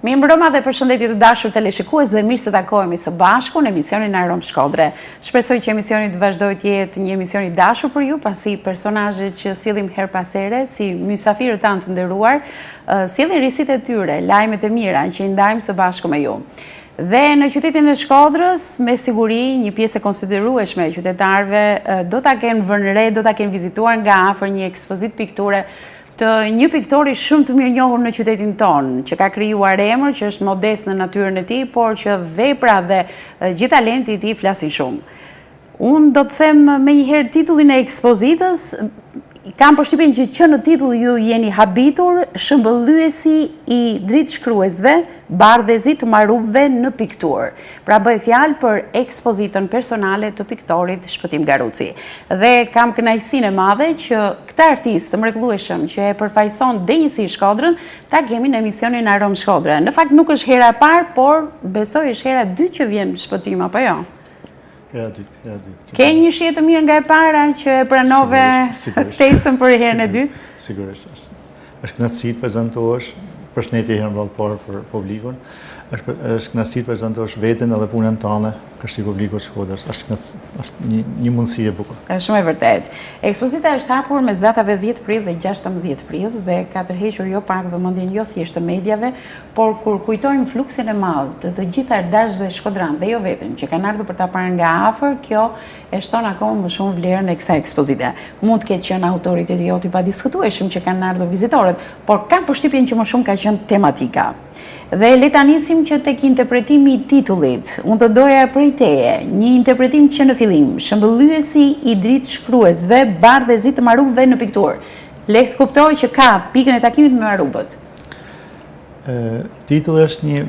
Mi mbrëma dhe përshëndetje të dashur teleshikues dhe mirë se takohemi së bashku në emisionin Arom Shkodre. Shpresoj që emisioni të vazhdojë të jetë një emision i dashur për ju, pasi personazhet që sillim her pas here, si mysafirët tanë të nderuar, sillin risitë e tyre, lajmet e mira që i ndajmë së bashku me ju. Dhe në qytetin e Shkodrës, me siguri, një pjesë e konsiderueshme e qytetarëve do ta kenë vënë re, do ta kenë vizituar nga afër një ekspozitë pikture të një piktori shumë të mirë njohur në qytetin tonë, që ka krijuar emër, që është modest në natyrën e tij, por që vepra dhe gjithë talenti i tij flasin shumë. Unë do të them menjëherë titullin e ekspozitës, kam përshtypjen që në titull ju jeni habitur shëmbëllyesi i dritë shkruesve, bardhëzi të marruvëve në pikturë. Pra bëhet fjalë për ekspozitën personale të piktorit Shpëtim Garuci. Dhe kam kënaqësinë e madhe që këtë artist të mrekullueshëm që e përfaqëson denjësi Shkodrën, ta kemi në emisionin Arom Shkodre. Në fakt nuk është hera e parë, por besoj është hera e dytë që vjen Shpëtim, apo jo? Ja, dytë. Ke një shije të mirë nga e para që e pranove ftesën për herën e dytë? Sigurisht. Është kënaqësi të prezantohesh, përshëndetje herën vallëpor për publikun. Është kënaqësi të prezantohesh veten edhe punën tënde kërsi publikut Shkodrës. Është një mundësi e bukur. Është shumë e vërtetë. Ekspozita është hapur mes datave 10 prill dhe 16 prill dhe ka tërhequr jo pak vëmendjen jo thjesht të medjave, por kur kujtojmë fluksin e madh të gjithë ardashëve shkodran dhe jo vetëm që kanë ardhur për ta parë nga afër, kjo e shton akoma më shumë vlerën e kësaj ekspozite. Mund të ketë qenë autoriteti jo të padiskutueshëm që kanë ardhur vizitorët, por kam përshtypjen që më shumë ka qenë tematika. Dhe le ta nisim që tek interpretimi i titullit. Unë të doja prej teje një interpretim që në fillim, shëmbëllyesi i dritë shkruesve, bardhëzi të marruvëve në pikturë. Le të kuptoj që ka pikën e takimit me marruvët. Titulli është një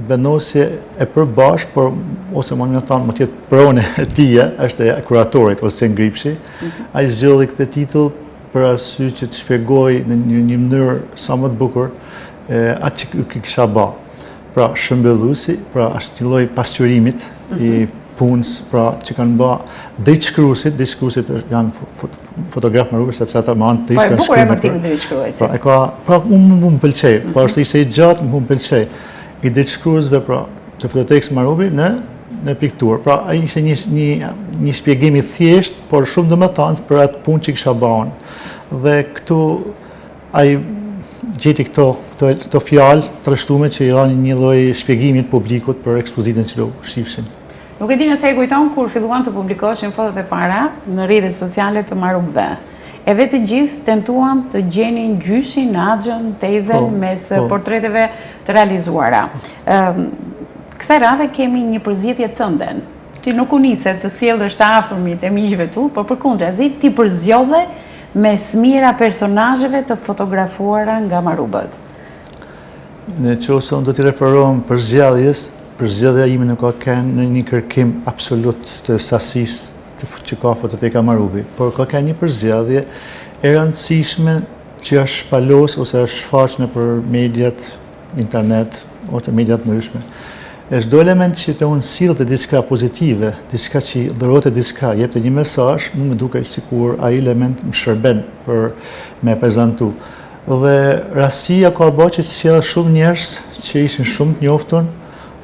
vendosje e përbashkë, por ose më thonë më tjetë prone e tija, është e kuratorit ose Ngripshi. Ai zgjodhi këtë titull për arsye që të shpjegoj në një mënyrë sa më të bukur atë që kisha ba. Pra shëmbëlluesi, pra është një lloj pasqyrimit i punës, pra që kanë ba dritë shkruesit janë fotograf marruvë, sepse ata më anë të ishte kanë shkruar. Po, bukur dritë shkruesi. Pra unë më pëlqej, pra është ishte i gjatë, më pëlqej. I dritë shkruesve, pra të fototekst marruvi në pikturë. Pra ai ishte një shpjegim i thjesht, por shumë domethënës për atë punë që kisha bën. Dhe këtu ai gjeti këto fjalë të rreshtuara që janë një lloj shpjegimi të publikut për ekspozitën që do shifshin. Nuk e di nëse e kujton kur filluan të publikoheshin fotot e para në rrjetet sociale të marruvëve. Edhe të gjithë tentuan të gjenin gjyshin, axhën, tezën mes portreteve të realizuara. Kësaj radhe kemi një përzgjedhje tënde. Ti nuk u nise të sjellësh të afërmit e miqve tu, por përkundrazi ti përzgjodhe me smira personazheve të fotografuara nga marruvët. Në qoftë unë do t'i referohem përzgjedhja ime nuk ka qenë në një kërkim absolut të sasisë që ka fototeka marruvi, por ka qenë një përzgjedhje e rëndësishme që është shpalos ose është shfaqur nëpër mediat, internet ose mediat ndryshme. Është do element që të unë sillte diçka pozitive, diçka që dhërohet diçka, jepte një mesazh, më duket sikur ai element më shërben për me prezantu. Dhe rastia ka bërë që të sjell shumë njerëz që ishin shumë të njohur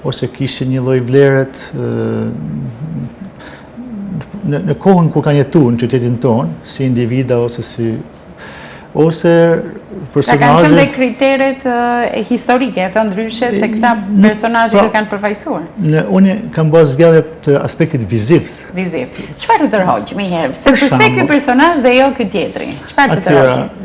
ose kishin një lloj vleret në kohën kur kanë jetuar në qytetin tonë, si individa ose personazhe. Kanë qenë dhe kriteret historike, të ndryshe se këta personazhe që kanë përfaqësuar. Unë kam bërë zgjedhje të aspektit viziv. Çfarë të tërhoq më herë? Pse ky personazh dhe jo ky tjetri? Çfarë të tërhoq?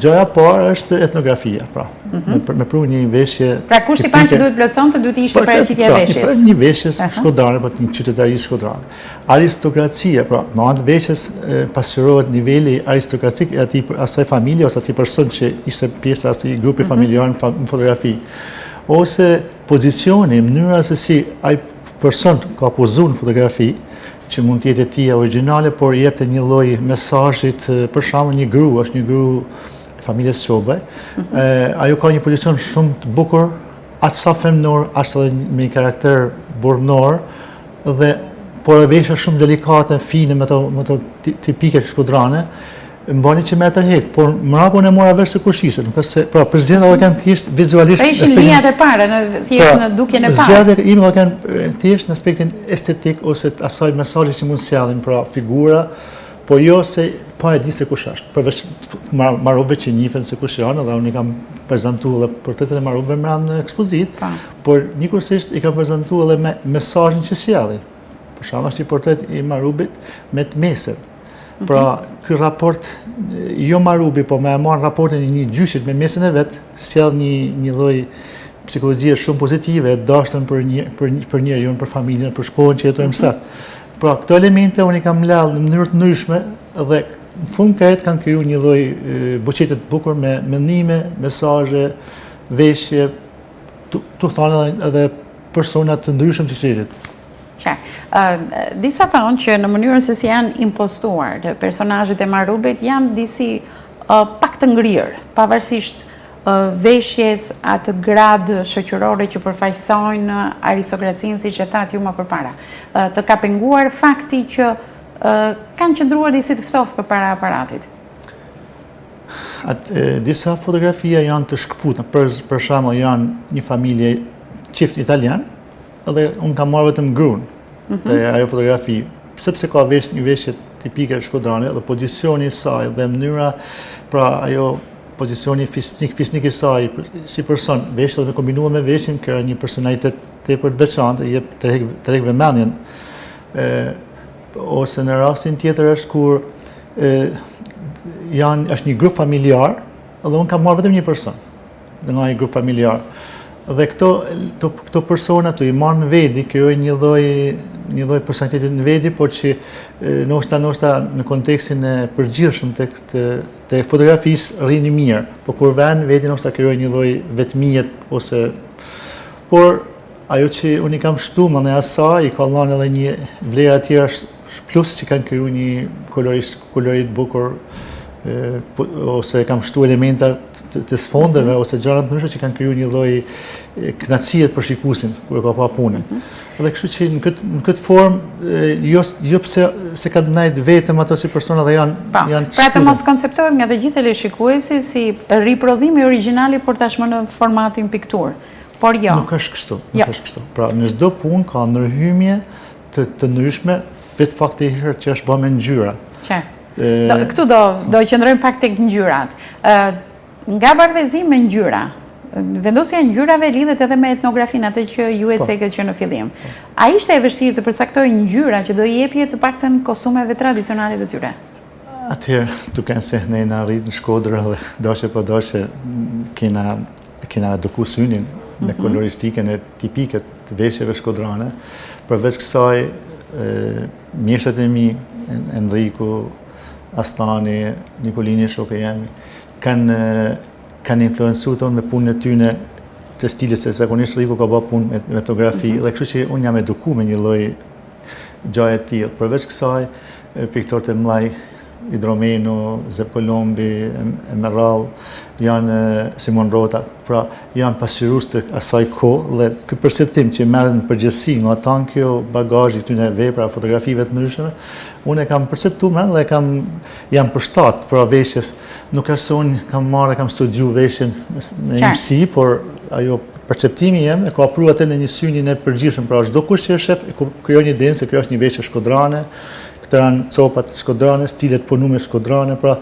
Gjëja e parë është etnografia, pra. Me pru një veshje. Pra kushti i parë që duhet plotësonte duhet të ishte paraqitja e veshjes. Një veshje shkodrane, për një qytetari shkodrane. Aristokracia, pra, me anë të veshjes pasqyrohet niveli aristokratik e asaj familje ose atij person që ishte pjesë e asaj grupi familjar në fotografi. Ose pozicioni, mënyra se si ai person ka pozuar në fotografi, që mund të jetë e tij origjinale, por jepte një lloj mesazhit, për shembull një gru, është një gru e familjes Çobaj. Ajo ka një pozicion shumë të bukur, aq sa femnor, aq sa me një karakter burrnor dhe por e veshja shumë delikate, fine me to tipike shkodrane. mbani që me tërhek, por mrapon e mora vesh se kushise, nuk është se, pra përzgjedhja do kanë thjesht vizualisht. Pra ishin linjat e para, thjesht në dukjen e parë. Zgjedhjet ime do kanë thjesht në aspektin estetik ose asaj mesazhi që mund sjellin, pra figura, po jo se pa e di se kush është. Përveç marrëve që njihen se kush janë, dhe unë i kam prezantuar edhe portretet e marrëve në ekspozitë, por njëkohësisht i kam prezantuar edhe me mesazhin që sjellin. Për shembull, është një portret i Marubit me të mesër. Pra, ky raport, jo Marubi, po me e marrë raportin e një gjyshit me mesën e vetë, sjell një lloj psikologjie shumë pozitive, dashtën për njeriu, për familjen, për shkollën që jetojmë sot. Pra, këto elemente unë i kam lënë në mënyrë të ndryshme dhe në fund këtë kanë kriju një lloj buqete të bukur me mendime, mesazhe, veshje, tu thonë edhe persona të ndryshëm të qytetit. Disa thonë që në mënyrën se si janë impostuar personazhet e Marubit janë disi pak të ngrirë, pavarësisht veshjes atë gradë shoqërore që përfaqësojnë aristokracinë, siç e thatë ju më përpara. Të ka penguar fakti që kanë qëndruar disi të ftoftë përpara aparatit. Disa fotografia janë të shkëputura, për shembull janë një familje çift italian, edhe unë kam marrë vetëm gruan te ajo fotografi, sepse ka një veshje tipike shkodrane dhe pozicioni i saj dhe mënyra, pra ajo pozicioni fisnik i saj si person, veshjet me kombinuar me veshjen, ka një personalitet tepër të veçantë, jep tërheq vëmendjen. Ose në rastin tjetër është kur është një grup familjar, dhe unë kam marrë vetëm një person nga një grup familjar. Dhe këto persona të i marrë në vedi, kjo e një lloj personalitetit në vedi, por që ndoshta në kontekstin e përgjithshëm të fotografisë rrini mirë, por kur vjen vedi ndoshta krijoj një lloj vetmijet ose por ajo që unë i kam shtuar në asaj i ka dhënë edhe një vlera të tjera plus që kanë krijuar një kolorit bukur ose kam shtu elementa të sfondeve ose gjëra të ndryshme që kanë krijuar një lloj kënaqësie për shikuesin kur ka pa punën. Dhe kështu që në këtë formë jo pse se kanë ndajt vetëm ato si persona dhe janë pra të mos konceptohet nga të gjithë teleshikuesi si riprodhimi origjinali por tashmë në formatin piktur. Por jo. Nuk është kështu. Pra në çdo punë ka ndërhyjje të ndryshme, vetë fakti i herë që është bërë me ngjyra. Qartë. Këtu do qëndrojmë pak tek ngjyrat. Nga bardhëzimi me ngjyra, vendosja e ngjyrave lidhet edhe me etnografinë, atë që ju e cekët që në fillim. A ishte e vështirë të përcaktojë ngjyra që do i jepje të paktën kostumeve tradicionale të tyre? Atëherë, duke se ne na arrit në Shkodër dhe doshe po doshe kena eduku synin me koloristikën e tipike të veshjeve shkodrane. Përveç kësaj, mjeshtrat e mi, Enriku, Astani, Nikolini, shokë jemi, kanë influencuar tonë me punën e tyre të stilit, se zakonisht Riku ka bërë punë me fotografi, dhe kështu që unë jam edukuar me një lloj gjaje të tillë. Përveç kësaj, piktorët e mëdhej, Hidromeno, Zep Kolombi, Emerald, janë Simon Rota, pra janë pasqyrues të asaj kohë dhe ky perceptim që merret në përgjithësi nga tan kjo bagazhi këtyre vepra fotografive të ndryshme, unë e kam perceptuar dhe jam përshtat për veshjes. Nuk është se unë kam studiuar veshjen me mësi, por ajo perceptimi jem e ka pruar atë në një synin e përgjithshëm, pra çdo kush që e shef krijon një idenë se kjo është një veshje shkodrane, këto janë copat shkodrane, stilet punume shkodrane, pra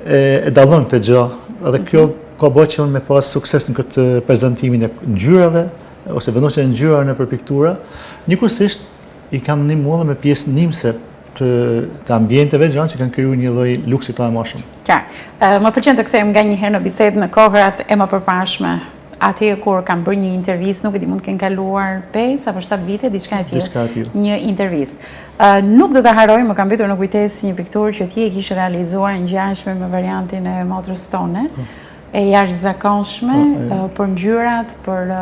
e dallon të gjë. Edhe kjo ka bërë që unë me pas sukses në këtë prezantimin e ngjyrave ose vendosjen e ngjyrave në piktura. Njëkohësisht i kam ndihmuar me pjesë ndihmëse të ambienteve gjëra që kanë krijuar një lloj luksi të më shumë. Qartë. Më pëlqen të kthehem nganjëherë në bisedë në kohërat e mëparshme. Atëherë kur kam bërë një intervistë, nuk e di, mund të kenë kaluar 5 apo 7 vite, diçka e tillë. Një intervistë. Nuk do ta harroj, më ka mbetur në kujtesë një pikturë që ti e kishe realizuar ngjashme me variantin e motrës tone, e jashtëzakonshme për ngjyrat, për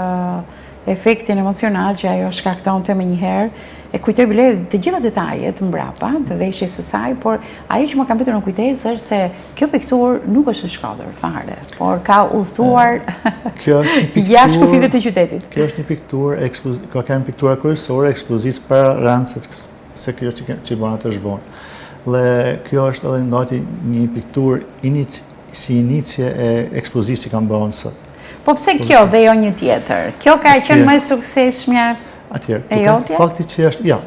efektin emocional që ajo shkaktonte menjëherë. E kujtoj bile të gjitha detajet mbrapa të veshjes së saj, por ajo që më ka mbetur në kujtesë është se kjo pikturë nuk është në Shkodër fare, por ka udhëtuar jashtë kufive të qytetit. Kjo është një pikturë, ka qenë piktura kryesore ekspozitës para Rancet, se kjo që bën atë zhvonë. Dhe kjo është edhe ngati një pikturë si inicje e ekspozitës që kam bërë sot. Po pse kjo dhe jo një tjetër? Kjo ka qenë më e suksesshme atëherë. e jotja? Fakti që është, ja,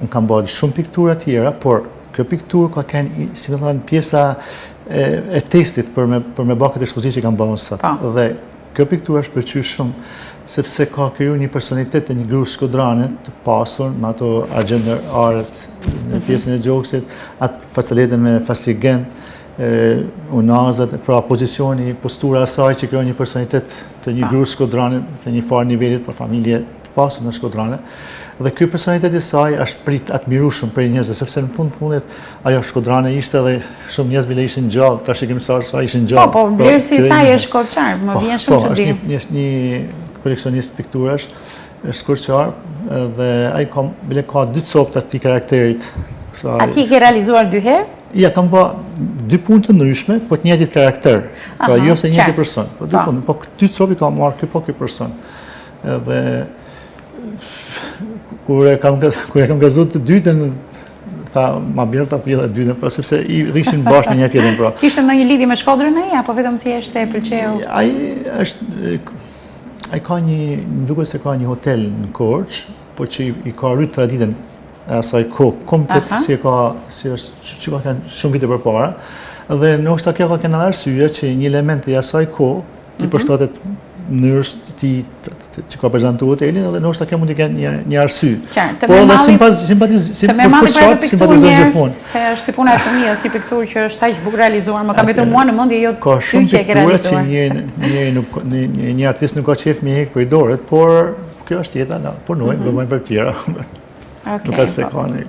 unë kam bërë shumë piktura tjera, por kjo pikturë ka qenë, si me thënë, pjesa e testit për me bërë këtë ekspozitë që kam bërë sot. Dhe kjo pikturë është pëlqyer shumë, sepse ka krijuar një personalitet të një grup shkodrane të pasur, me ato argjendaret në pjesën e gjoksit, atë facaletën me fasigen, unazat, pra pozicioni, postura asaj që krijon një personalitet të një grup shkodrane, të një farë nivelit për familje të pasur në shkodrane. Dhe ky personalitet i saj është prit admirueshëm për njerëzve, sepse në fundit ajo shkodrane ishte dhe shumë njerëz bile ishin gjallë, tash e kemi sa ishin gjallë. Po, vlerësi i saj është shkoçar, më vjen shumë çudi. Po, është një koleksionist pikturash, është shkoçar dhe ai bile ka 2 copë të atij karakterit. A ti ke realizuar 2 herë? Ja, kam bë 2 punë të ndryshme, po të njëjtit karakter. Pra jo se njëjti person, po 2 punë, po 2 copë kam marrë ky person. Edhe kur e kam gazuar të dytën, tha, ma mirë ta fillë të dytën, po sepse i rrishin bashkë me një tjetrin, pra. Kishte ndonjë lidhje me Shkodrën ai apo vetëm thjesht e pëlqeu? Ai ka më duket se ka një hotel në Korçë, po që i ka rrit traditën e asaj kohë, komplet si është që ka kanë shumë vite përpara. Dhe ndoshta kjo ka qenë arsye që një element i asaj kohë ti përshtatet mënyrës që ka prezantuar hotelin, edhe ndoshta kjo mund të kenë një arsye. Por edhe simpatizon gjithmonë. Se është si puna e fëmijës, si pikturë që është aq bukur realizuar, më ka mbetur mua në mendje jo ty që e ke realizuar. Që një artist nuk ka qef me hek për dorët, por kjo është jeta, punojmë, bëjmë për tjera. Nuk ka se ka një.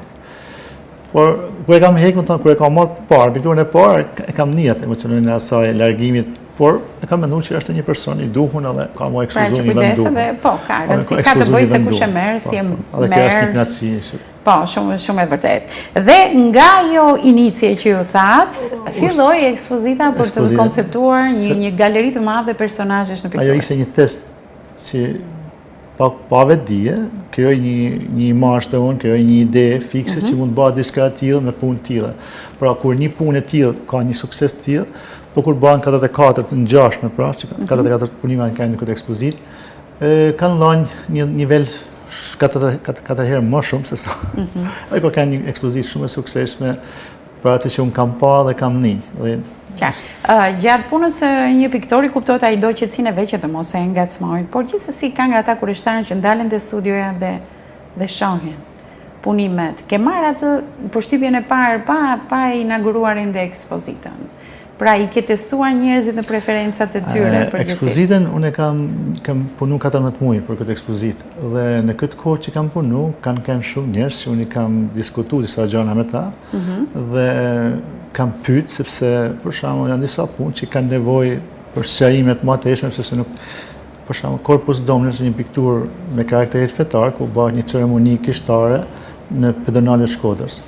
Por kur e kam hek, kur e kam marrë parë, pikturën e parë, e kam njët emocionin e asaj largimit. Por e kam menduar që është një person i duhur edhe ka më ekspozuar një vend duhur. Po, ka rëndësi, ka të bëjë se kush e merr, si e merr. Edhe kjo është një kënaqësi. Po, shumë e vërtet. Dhe nga ajo inicie që ju thatë, filloi ekspozita për të konceptuar një galeri të madhe personazhesh në pikturë. Ajo ishte një test që pa vetdije, krijoj një imazh të unë, krijoj një ide fikse që mund të bëhet diçka e tillë me punë të tilla. Pra kur një punë e tillë ka një sukses të tillë, po kur bëhen 44 të ngjashme, pra, që 44 punime kanë në këtë ekspozitë, kanë dhënë një nivel 4 herë më shumë se sa. Ai ka kanë një ekspozitë shumë e suksesshme për atë që unë kam pa dhe kam ni. Gjatë punës një piktori kuptohet ai do qetësinë e veçë të mos e ngacmojnë, por gjithsesi ka nga ata kurishtarë që ndalen te studioja dhe shohin punimet. Ke marrë atë përshtypjen e parë pa inauguruar ende ekspozitën. Pra i ke testuar njerëzit në preferencat e tyre për ekspozitën unë kam punu 14 muaj për këtë ekspozitë dhe në këtë kohë që kam punu kanë qenë shumë njerëz që unë i kam diskutuar disa gjëra me ta dhe kam pyet sepse për shembull janë disa punë që kanë nevojë për sqarimet më të teshme sepse nuk për shembull Corpus Domini është një pikturë me karakterit fetar ku bëhet një ceremoni kishtare në pedonalen e Shkodrës.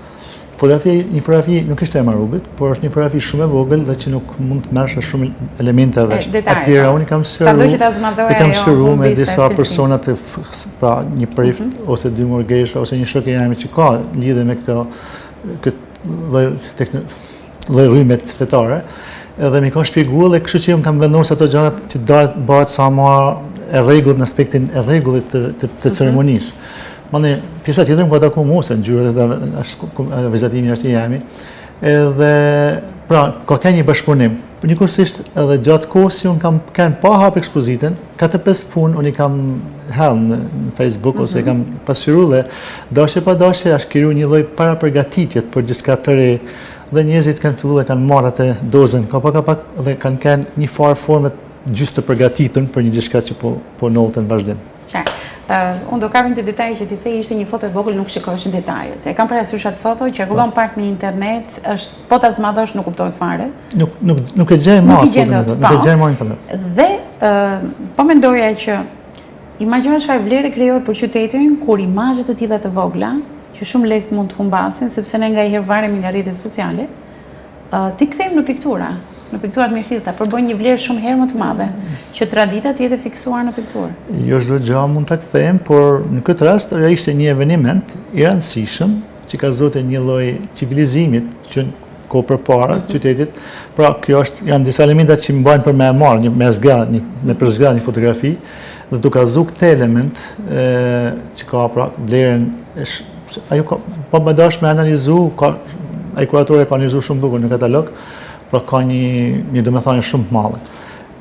Një fotografi nuk ishte e Marubit, por është një fotografi shumë e vogël dhe që nuk mund të merresh shumë elemente vesh. Atëherë unë kam shëruar me disa persona të pra një prift ose 2 murgesha ose një shok e jam që ka lidhje me këtë lloj rrymet fetare. Edhe më ka shpjeguar dhe kështu që unë kam vendosur ato gjërat që bëhet sa më e rregullt në aspektin e rregullit të ceremonisë. Mane, pjesa tjetër më ka taku mu, se në gjyrët e vizatimin është i jemi, edhe, pra, ka një bashkëpunim. Njëkohësisht edhe gjatë kohës që unë kam kanë pa hap ekspozitën, 4-5 punë unë i kam hellë në Facebook, ose i kam pasqyruar dhe dashje pa dashje është krijuar një lloj para përgatitjet për gjithçka të re, dhe njerëzit kanë filluar kanë marrë atë dozën, ka pak dhe kanë një farë forme gjysmë të përgatitur për një gjithçka që po nolten vazhdim. Unë do kapim të detaje që ti the ishte një foto e vogël, nuk shikoshin detajet. E kam parasysh atë foto, qarkullon pak në internet, është po ta zmadhosh nuk kuptohet fare. Nuk e gjej më internet. Dhe po mendoja që imagjino çfarë vlere krijohet për qytetin kur imazhe të tilla të vogla, që shumë lehtë mund të humbasin sepse ne nganjëherë varemi nga rrjetet sociale, ti kthejmë në piktura. Në pikturat mirëfillta, për bën një vlerë shumë herë më të madhe, që tradita të jetë fiksuar në pikturë. Jo çdo gjë mund ta kthejmë, por në këtë rast ajo ishte një eveniment i rëndësishëm që ka zote një lloj civilizimit që ko për para qytetit. Pra, kjo janë disa elementat që më bajnë për me e marrë, me përzgjedh një fotografi, dhe duka zu këtë element që ka pra vlerën, ajo po më dash me analizu, ai kuratori ka analizu shumë bukur në katalog, pra ka një domethënie shumë të madhe.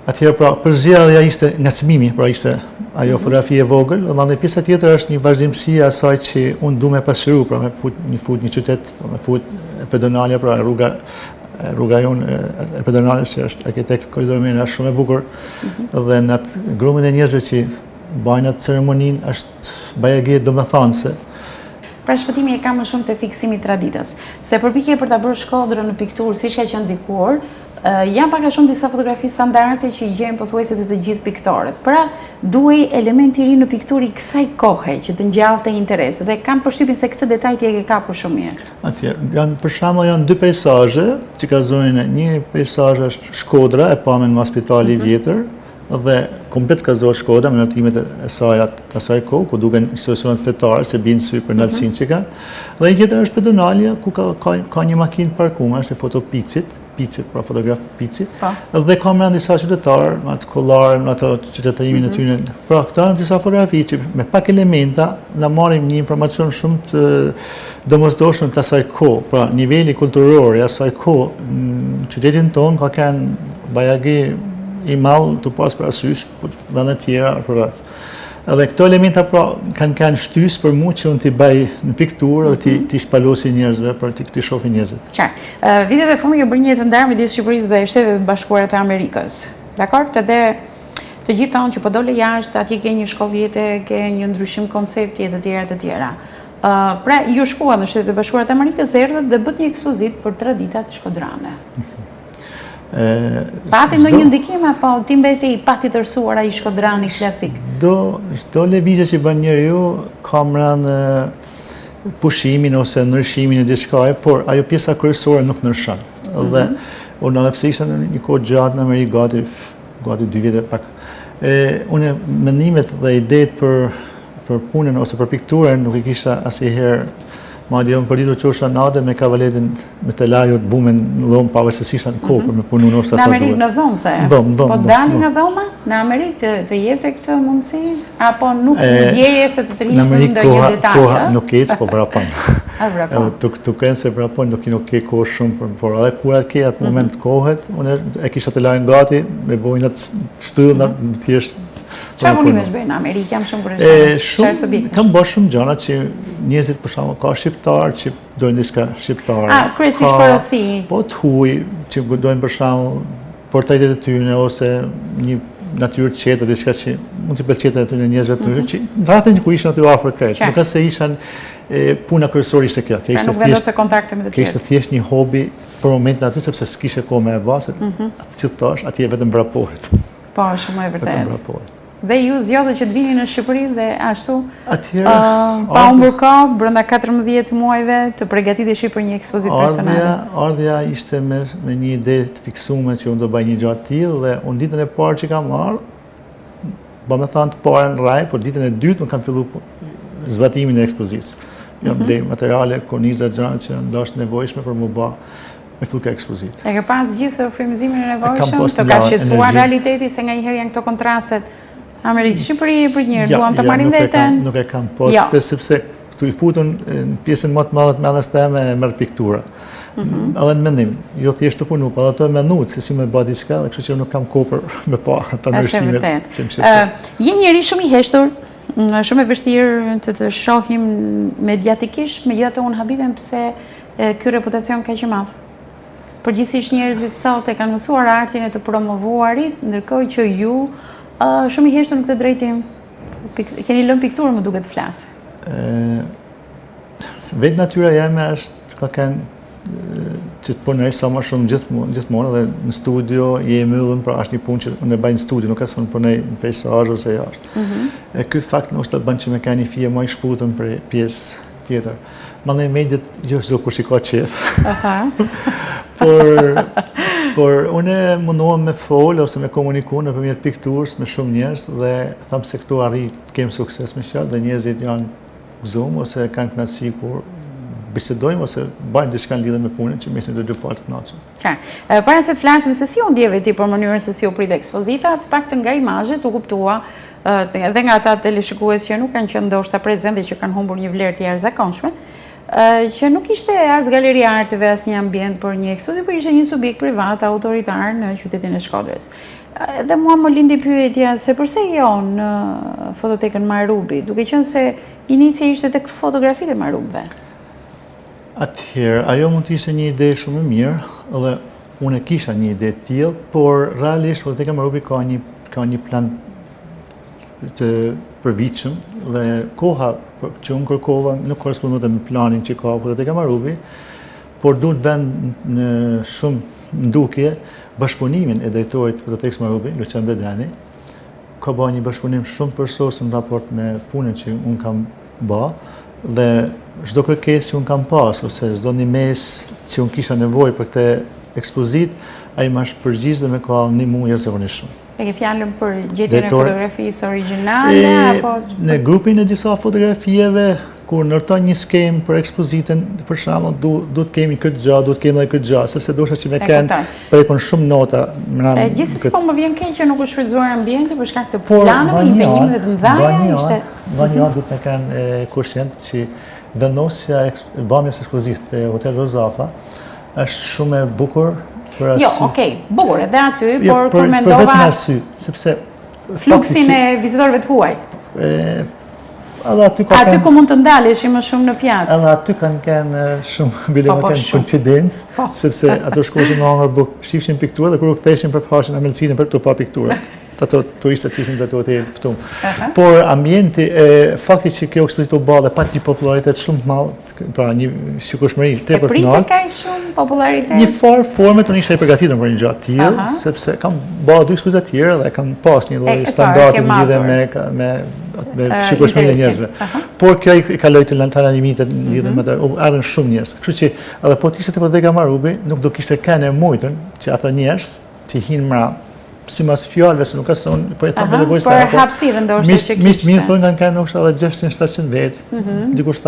Atëherë pra përzgjedhja ishte ngacmimi, pra ishte ajo fotografi e vogël, dhe mandej pjesa tjetër është një vazhdimësi e asaj që unë du me pasqyru, pra me fut një qytet, pra me fut pedonale, pra rruga jonë e pedonales që është arkitekt koridor Mena është shumë e bukur, dhe në atë grumin e njerëzve që bajnë atë ceremoninë është bajagi domethënëse. Pra shpëtimi e ka më shumë të fiksimi traditës, se përpikje për ta bërë Shkodrën në pikturë, siç ka qenë dikur, janë pak a shumë disa fotografi standarde që i gjejmë pothuajse të gjithë piktorët. Pra, duhej element i ri në pikturë i kësaj kohe që të ngjallte interes dhe kam përshtypjen se këtë detaj ti e ke kapur shumë mirë. Atëherë, për shembull janë dy peizazhe që kazojnë, një peizazh është Shkodra e pamen nga Spitali i vjetër dhe komplet kazohet Shkodra me ndërtimet e asaj kohë ku duken institucionet fetare se bin sy për ndalsinë që kanë. Dhe një tjetër është pedonalia ku ka një makinë parkume, është e fotopicit, pra fotograf Pici, dhe ka me në disa qytetarë, në atë kollarë, në atë qytetarimin e tyre. Pra, këta në disa fotografi që me pak elementa në marrim një informacion shumë të domosdoshëm të asaj kohë. Pra, nivelli kulturor i asaj kohë, në qytetin tonë ka kanë bajagi i mall të pas për asysh, vende tjera për atë. Edhe këto elementa pra kanë shtys për mu që unë t'i baj në pikturë dhe t'i shpalosi njerëzve për t'i shofi njerëzve. Qarë, vitet e fundit ke bërë një jetë ndarë midis Shqipërisë dhe Shtetet Bashkuara të Amerikës. Dakor? Edhe të gjithë thonë që po dole jashtë, atje ke një shkollë jete, ke një ndryshim koncepti e të tjera. Pra, ju shkua në Shtetet Bashkuara të Amerikës, erdhët dhe bët një ekspozit për traditat shkodrane. Pati në një ndikim apo ti mbeti i pati tërsuara i shkodrani klasik? Çdo lëvizje që bën njeriu ka rënë pushimin ose ndryshimin e diçkaje, por ajo pjesa kryesore nuk ndryshon. Dhe unë edhe pse isha në një kohë gjatë në Amerikë, gati 2 vjet pak. Unë mendimet dhe idetë për punën ose për pikturën nuk i kisha asnjëherë. Madje unë përditur që është nade me kavaletin me të lajot vumen në dhomë, pavarësisht isha në kohë për me punu në është Në Amerikë në dhomë, the? Dhomë. Po dali në dhoma? Në Amerikë të jepte këtë mundësi? Apo nuk djeje se të të rishtë në ndonjë detaj? Koha nuk keq, po vrapon. Vrapon. Të kënë se vrapon, nuk ke kohë shumë, por edhe kur atë ke atë moment kohet, unë e kisha të lajnë gati, me bojnë atë shtyllë, në thjesht. Çfarë punime është bërë në Amerikë? Jam shumë kërështare. Kam bërë shumë gjëra që njerëzit për shkakun ka shqiptar që dojnë diçka shqiptare. Kryesisht porosi. Po të huaj që dojnë për shkakun portretet e tyre ose një natyrë të qetë, diçka që mund të pëlqejë aty në njerëzve të tyre, që ndratën ku ishin aty afër krejt. Nuk ka se ishin puna kryesore ishte kjo. Nuk vendose kontakte me të tjerë. Kishte thjesht një hobi për momentin aty sepse s'kishe kohë me e base. Atë që thash, atje vetëm vrapohet. Po, shumë e vërtetë. Dhe ju zgjodhët që të vini në Shqipëri dhe ashtu pa humbur kohë brenda 14 muajve të përgatiteshit për një ekspozit personale. Ardhja ishte me një ide të fiksuar që unë do bëj një gjatë të tillë dhe unë ditën e parë që kam ardhur, do të thënë të parën raj, por ditën e dytë unë kam filluar zbatimin e ekspozitës. Jam blej materiale, korniza, gjëra që ndoshta nevojshme për më bë me fillka ekspozitë. E ke pas gjithë frymëzimin e nevojshëm, të ka shqetësuar realiteti se nganjëherë janë këto kontrastet Amerikë, Shqipëri, për njërë, duam të marim vetën. Nuk e kam postë, sepse këtu i futën në pjesën më të madhe të mendes teme e mërë piktura. Edhe në mendim, jo thjesht të punu, pa dhe të e menut, se si me ba diçka, dhe kështu që nuk kam kohë për me pa të ndryshimet që më shqetësoj. Je njeri shumë i heshtur, shumë e vështirë të shohim mediatikisht, megjithatë unë habitem pse ky reputacion ka që madh. Përgjithsisht njerëzit sot e kanë mësuar artin e të promovuarit, ndërkohë që ju shumë i heshtur në këtë drejtim. Keni lënë pikturë, më duket të flasë. Vetë natyra jeme është ka kanë që të punoj sa më shumë gjithmonë dhe në studio je mbyllur, pra është një punë që unë e bëj në studio, nuk është unë punoj në peizazh ose jashtë. Ky fakt ndoshta bën që me kanë një fije më i shputën për pjesë tjetër. Mandej mediat jo çdo kush i ka qef. Por unë mundohem me fol ose me komuniku nëpërmjet pikturës me shumë njerëz dhe them se këtu arrit të kem sukses me qartë dhe njerëzit janë gëzuar ose kanë kënaqësi kur bisedojmë ose bajmë diçka në lidhje me punën që mesin të dy palë të kënaqur. Qartë. Para se të flasim se si u ndjeve ti për mënyrën se si u prit ekspozita, të paktën nga imazhet u kuptua edhe nga ata teleshikues që nuk kanë qenë ndoshta prezente që kanë humbur një vlerë të jashtëzakonshme, që nuk ishte as galeri arteve, as një ambient për një ekspozitë, por ishte një subjekt privat, autoritar në qytetin e Shkodrës. Dhe mua më lindi pyetja se përse jo në fototekën Marubi, duke qenë se inicia ishte tek fotografitë e Marubëve. Atëherë, ajo mund të ishte një ide shumë e mirë, dhe unë kisha një ide të tillë, por realisht fototeka Marubi ka një plan të përvitshëm dhe koha që unë kërkova nuk korespondonte me planin që ka fototeka Marubi, por duhet vend në shumë ndukje bashkëpunimin e drejtorit fototekës Marubi, Lucian Bedani, ka bërë një bashkëpunim shumë përsosur në raport me punën që unë kam bërë, dhe çdo kërkesë që unë kam pas, ose çdo një mes që unë kisha nevojë për këtë ekspozit, ai më shpërgjigj dhe më ka ndihmuar jashtëzakonisht shumë. E ke fjalën për gjetjen e fotografisë origjinale apo në grupin e disa fotografijeve kur ndërton një skem për ekspozitën, për shembull, duhet kemi këtë gjë, duhet kemi edhe këtë gjë, sepse dosha që me kanë prekon shumë nota mbrana. Gjithsesi po më vjen keq që nuk është shfrytzuar ambienti për shkak të planeve, impenjimeve të mëdha, ishte. Vanjon duhet të kenë kushtent që vendosja e bamjes ekspozitë te Hotel Rozafa është shumë e bukur. Jo, okej, bukur edhe aty, por kur mendova për vetëm arsye, sepse fluksin e vizitorëve të huaj. Aty ku mund të ndalesh më shumë në pjacë. Edhe aty kanë shumë bile kanë koincidencë, sepse ato shkoshin në hangër buk, shifshin piktura dhe kur u ktheshin për pashin Amelcinë për të pa pikturat. Ato turistët që ishin në ato hotel ftum. Por ambienti, fakti që kjo ekspozitë u bë dhe pat një popularitet shumë të madh, pra një shikueshmëri tepër të lartë. Ka shumë popularitet. Një format unë isha i përgatitur për një gjë të tillë, sepse kam bërë 2 ekspozita të tjera dhe kam pas një lloj standardi në lidhje me shikueshmërinë e njerëzve. Por kjo i kaloi të lantana limite në lidhje me atë, ardhen shumë njerëz. Kështu që edhe po të ishte te fototeka Marubi, nuk do kishte kanë mujtën që ata njerëz të hinë mbrapa. Si mas fjalëve se nuk ka se unë po e tham nevojës për hapësirën ndoshta që kishte. Miq mirë thonë kanë ndoshta edhe 600-700 vetë. Dikush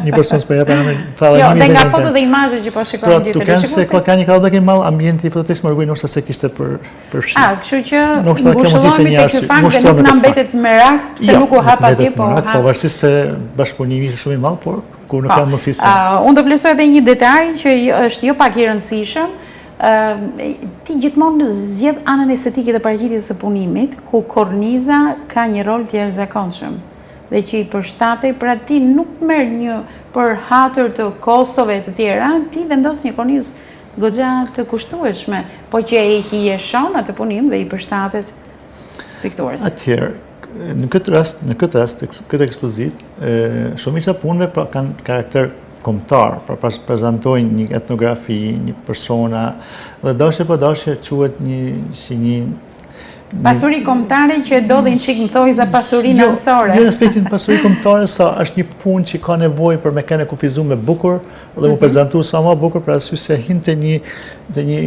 një person s'po jep në Jo, dhe nga foto dhe imazhet që po shikojmë gjithë televizionin. Se ka një kallëbek i madh ambienti i fototekës Marubi ndoshta se kishte për fshi. Kështu që ngushëllohemi tek ky fakt dhe nuk na mbetet merak pse nuk u hap atje, po u hap. Pavarësisht se bashkëpunimi ishte shumë i madh, por kur nuk ka mundësi. Unë do vlerësoj edhe një detaj që është jo pak i rëndësishëm. Ti gjithmonë zgjedh anën estetike të paraqitjes së punimit, ku korniza ka një rol të jashtëzakonshëm dhe që i përshtatej, pra ti nuk merr një përhatër të kostove të tjera, ti vendos një kornizë goxha të kushtueshme, po që e hijeshon atë punim dhe i përshtatet pikturës. Atëherë, në këtë rast, këtë ekspozitë, shumica punëve pra kanë karakter kombëtar, pra prezantojnë një etnografi, një persona, dhe dashje po dashje quhet një pasuri kombëtare që do dhe në qikë më thoi za pasurinë anësore. Jo në aspektin pasuri kombëtare, sa është një punë që ka nevojë për me kene kufizu me bukur dhe mu prezentu sa ma bukur për arsye se hin të një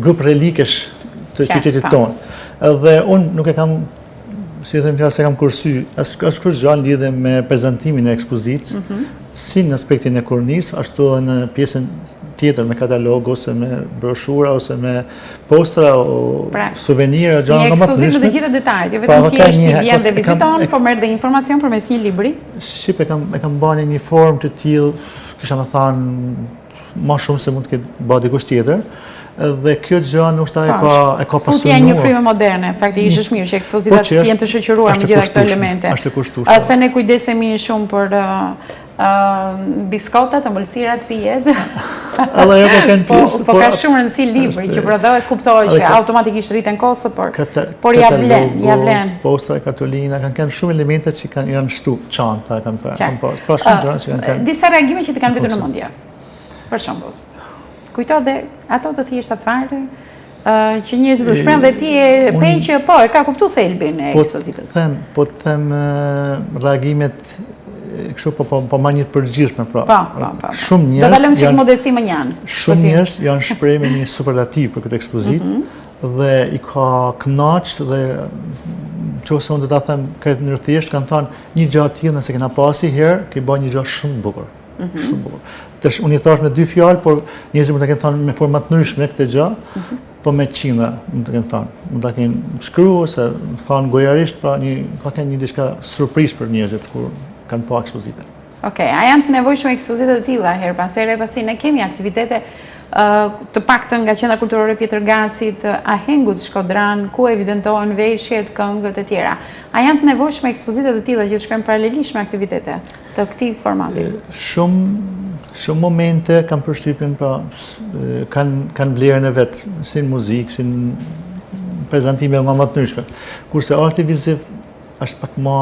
grup relikesh të qytetit tonë. Dhe unë nuk e kam si them se kam kursy, as kursy lidhe me prezantimin e ekspozitës, si në aspektin e kornisë, ashtu edhe në pjesën tjetër me katalog ose me broshura ose me postra o suvenira, gjëra më të rëndësishme. Një ekspozitë me të gjitha detajet, jo vetëm thjesht i vjen dhe viziton, por merr dhe informacion përmes një libri. Shqip e kam bërë një formë të tillë, kisha më thënë më shumë se mund të ketë bërë dikush tjetër. Dhe kjo gjë ndoshta e ka pasunuar. Futja një frymë moderne, faktikisht është mirë që ekspozitat të jenë të shoqëruar me gjitha këto elemente. Është e kushtueshme. Se ne kujdesemi shumë për biskotat, ëmbëlsirat, pijet. Edhe ajo ka kanë pjesë. Po ka shumë rëndësi libri që prodhohet, kuptohet që automatikisht rriten kosto, por ja vlen. Postra, kartolina, kanë shumë elemente që janë shtu, çanta kanë pas. Pra shumë gjëra që kanë. Disa reagime që të kanë vetur në mendje. Për shembull. Kujto dhe ato të thjeshta fare, që njerëzit u shprehen dhe ti e pej që po, e ka kuptu thelbin e ekspozitës. Po të them reagimet, kështu po ma një përgjithshme, pra. Shumë njerëz... Do dalëm që modesi më njanë. Shumë njerëz janë shpreh me një superlativ për këtë ekspozitë, dhe i ka kënaqë dhe qose unë do ta them këtë në thjesht, kanë thënë një gjë të tillë nëse kena pasi herë, ke bën një gjë shumë bukur. Shumë bukur. Tash unë i thash me 2 fjalë, por njerëzit mund ta kenë thënë me forma të ndryshme këtë gjë, po me qindra mund të kenë thënë. Mund ta kenë shkruar ose thënë gojarisht, pra ka kenë një diçka surprizë për njerëzit kur kanë pa ekspozita. Okej, a janë të nevojshme ekspozita të tilla her pas here, pasi ne kemi aktivitete të paktën nga Qendra Kulturore Pjetër Gaci, të Ahengut Shkodran, ku evidentohen veshjet, këngët e tjera. A janë të nevojshme ekspozita të tilla që të shkojnë paralelisht me aktivitete të këtij formati? Shumë momente kam përshtypjen pra kanë vlerën e vet, si në muzikë, si në prezantime më të ndryshme. Kurse arti viziv është pak më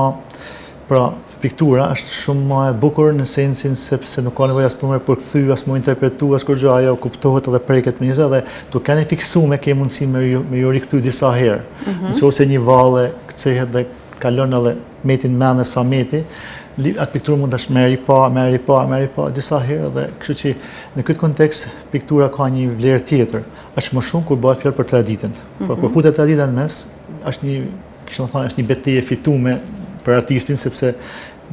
pra piktura është shumë më e bukur në sensin sepse nuk ka nevojë as për më përkthy, as më interpretu, as kur gjë ajo kuptohet edhe preket me njëzë dhe tu kanë fiksuar ke mundësi me ju rikthy disa herë. Nëse një valle kthehet dhe kalon edhe metin mëne sa meti, atë pikturë mund tash merri pa disa herë dhe kështu që në këtë kontekst piktura ka një vlerë tjetër. Është më shumë kur bëhet fjalë për traditën. Por kur futet tradita në mes, është një betejë fituar për artistin sepse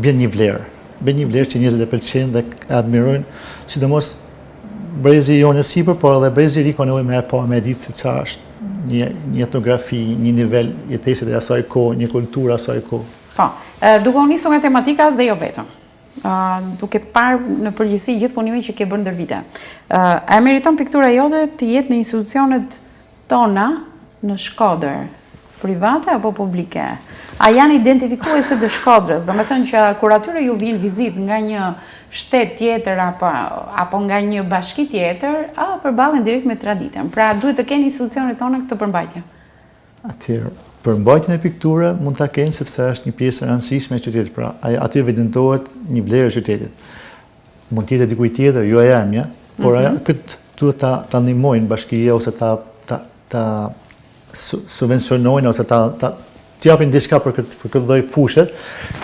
bën një vlerë. Bën një vlerë që njerëzit e pëlqejnë dhe e admirojnë, sidomos brezi jonë sipër, por edhe brezi i ri ka nevojë me ditë se çfarë është një etnografi, një nivel jetesë e asaj kohë, një kulturë asaj kohë. Po, duke u nisur nga tematika dhe jo vetëm. Duke parë në përgjithësi gjithë punimin që ke bërë ndër vite. A meriton piktura jote të jetë në institucionet tona në Shkodër, private apo publike? A janë identifikuese të Shkodrës? Do me thënë që kur atyre ju vjen vizitë nga një shtet tjetër apo nga një bashki tjetër, përballen direkt me traditën. Pra duhet të kenë institucionet tona këtë përmbajtje. Atëherë, përmbajtjen e pikturë mund ta kenë sepse është një pjesë e rëndësishme e qytetit. Pra aty evidentohet një vlerë e qytetit. Mund të jetë dikujt tjetër, jo e emja, por këtë duhet ta ndihmojnë bashkia ose ta subvencionojnë ose t'japin diçka për këtë lloj fushe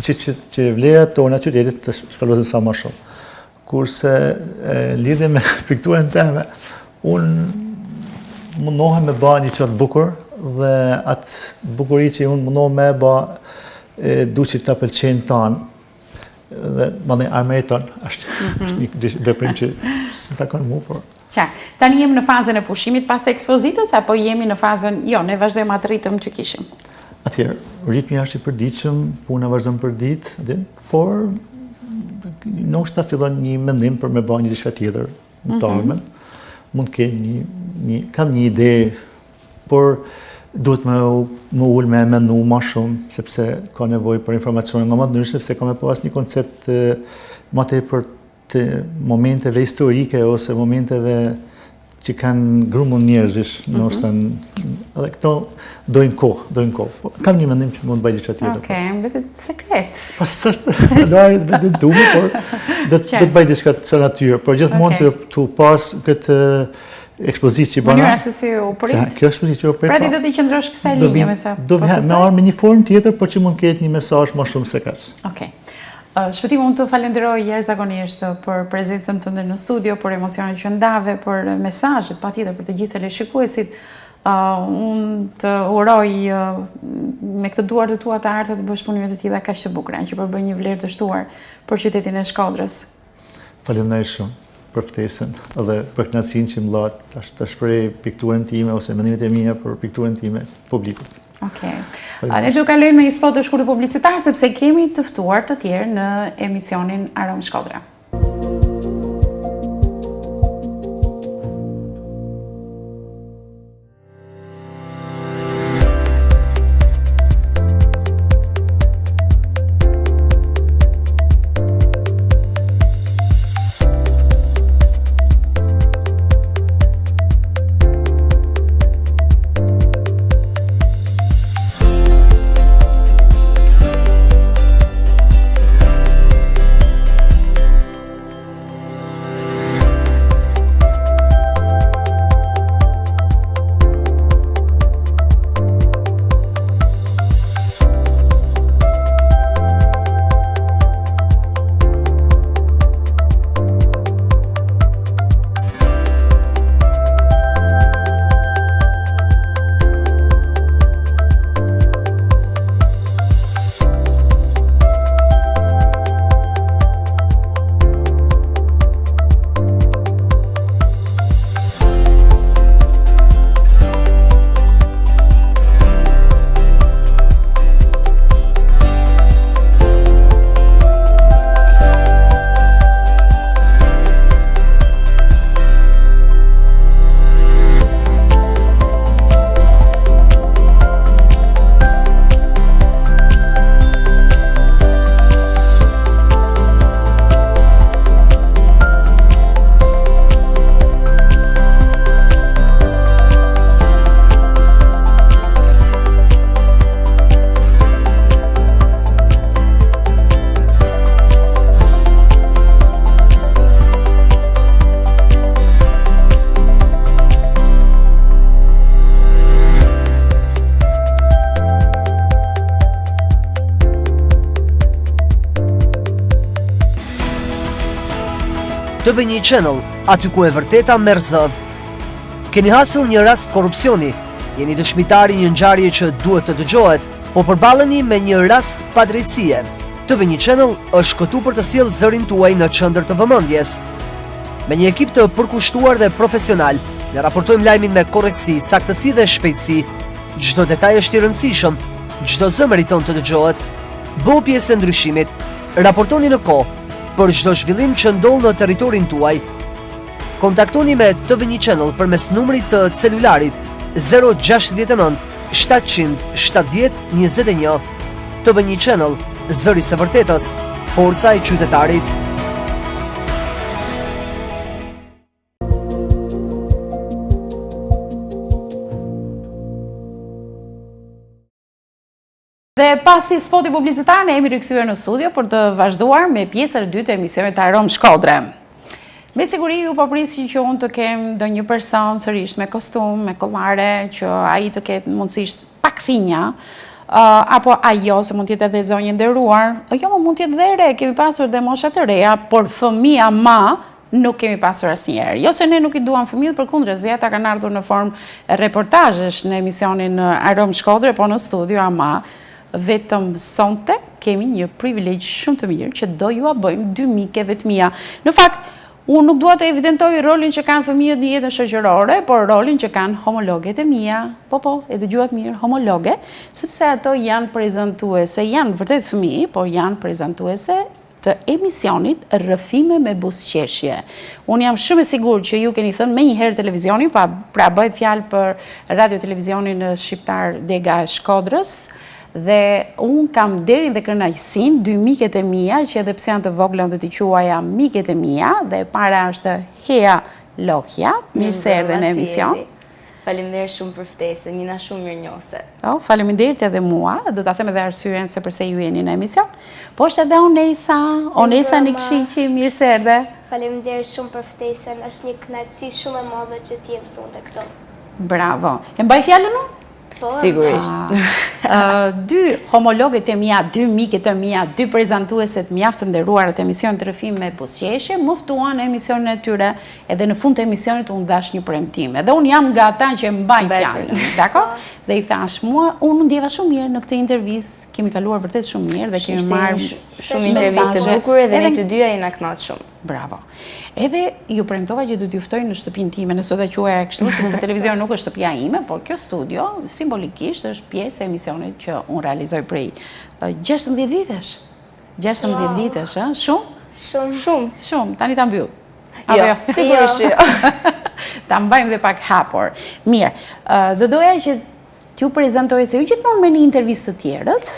që vlerat tona qytetit të shfalosen sa më shumë. Kurse lidhje me pikturën teme, unë mundohem me bë një çfarë të bukur dhe atë bukuri që unë mundohem me bë duhet ta pëlqejnë tanë dhe mandej meriton është një veprim që s'm takon mua, por tani jemi në fazën e pushimit pas ekspozitës apo jemi në fazën ne vazhdojmë atë ritëm që kishim? Atëherë, ritmi është i përditshëm, puna vazhdon për ditë, por ndoshta fillon një mendim për me bërë një diçka tjetër në të ardhmen. Mund të kenë kam një ide, por duhet më ul me mendu më shumë sepse ka nevojë për informacione më të ndryshme, sepse kam pas një koncept më tepër të momenteve historike ose momenteve që kanë grumull njerëzish, ndoshta edhe këto dojnë kohë. Kam një mendim që mund të bëj diçka tjetër. Okej, mbetet sekret. Pas s'është lajë vetë dume, por do të bëj diçka të natyrë, por gjithmonë të pas këtë ekspozitë që bëna. Mënyra se si u prit. Kjo ekspozitë që u prit. Pra ti do të qëndrosh kësaj linje me sa. Do me marr me një formë tjetër, por që mund të ketë një mesazh më shumë se kaq. Okej. Shpëtim, unë të falenderoj jashtëzakonisht për prezencën tënde në studio, për emocionet që ndave, për mesazhet patjetër për të gjithë teleshikuesit. Unë të uroj me këtë duar të tua të arta të bësh punime të tilla kaq të bukura, që përbën një vlerë të shtuar për qytetin e Shkodrës. Faleminderit shumë për ftesën edhe për kënaqësinë që më dha të shpreh pikturën time ose mendimet e mia për pikturën time publikut. Okej. Ne do kalojmë me një spot të shkurtër publicitar sepse kemi të ftuar të tjerë në emisionin Arom Shkodra. TV1 Channel, aty ku e vërteta merr zë. Keni hasur një rast korrupsioni, jeni dëshmitari një ngjarje që duhet të dëgjohet, po përballeni me një rast padrejtësie. TV1 Channel është këtu për të sjellë zërin tuaj në qendër të vëmendjes. Me një ekip të përkushtuar dhe profesional, ne raportojmë lajmin me korrektësi, saktësi dhe shpejtësi. Çdo detaj është i rëndësishëm, çdo zë meriton të dëgjohet. Bëu pjesë e ndryshimit, raportoni në kohë për çdo zhvillim që ndodh në territorin tuaj. Kontaktoni me TV1 Channel përmes numrit të celularit 069 700 70 21. TV1 Channel, zëri së vërtetës, forca e qytetarit. Dhe pasi spoti publicitar, ne jemi rikthyer në studio për të vazhduar me pjesën e dytë të emisionit Arom Shkodre. Me siguri ju po prisni që unë të kem ndonjë person sërish me kostum, me kollare, që ai të ketë mundësisht pak thinja, apo ajo, se mund t'jetë edhe zonjë nderuar, jo më mund t'jetë dhe re, kemi pasur dhe mosha të reja, por fëmia ma nuk kemi pasur asnjëherë. Jo se ne nuk i duam fëmijët, përkundër, ata kanë ardhur në formë reportazhesh në emisionin Arom Shkodre, po në studio ama vetëm sonte kemi një privilegj shumë të mirë që do ju a bëjmë dy mikeve të mia. Në fakt, unë nuk dua të evidentoj rolin që kanë fëmijët në jetën shoqërore, por rolin që kanë homologet e mia. Po, e dëgjuat mirë, homologe, sepse ato janë prezantuese, janë vërtet fëmijë, por janë prezantuese të emisionit Rrëfime me buzëqeshje. Unë jam shumë e sigurt që ju keni thënë me një herë televizionin, pra bëhet fjalë për radio televizionin shqiptar Dega e Shkodrës, dhe unë kam derin dhe kënaqësinë dy miket e mia, që edhe pse janë të vogla unë do t'i quaja miket e mia, dhe para është Hea Lohja, mirëse erdhe në emision. Faleminderit shumë për ftesën, jena shumë mirënjohëse. Faleminderit edhe mua, do ta them edhe arsyeën se pse ju jeni në emision. Po është edhe Onesa Nikshi, mirëse erdhe. Faleminderit shumë për ftesën, është një kënaqësi shumë e madhe që t'jem sonte këtu. Bravo. E mbaj fjalën unë? Sigurisht. Dy homologet e mia, dy miket e mia, dy prezantueset mjaft të nderuar të emisionit Rrëfim me buzëqeshje, më ftuan në emisionin e tyre, edhe në fund të emisionit unë dash një premtim. Edhe unë jam nga ata që mbajnë fjalën, dakor? Dhe i thash mua, unë ndjeva shumë mirë në këtë intervistë, kemi kaluar vërtet shumë mirë dhe kemi marrë shumë intervistë të bukura dhe ne të dyja jena kënaqur shumë. Bravo. Edhe ju premtova që do t'ju ftoj në shtëpinë time, nëse do quaja kështu, sepse televizioni nuk është shtëpia ime, por kjo studio simbolikisht është pjesë e emisionit që unë realizoj prej 16 vitesh. 16 vitesh, ë? Shumë? Shumë. Tani ta mbyll. Jo, sigurisht jo. Ta mbajmë dhe pak hapur. Mirë, do doja që t'ju prezantoj se ju gjithmonë me një intervistë të tjerët,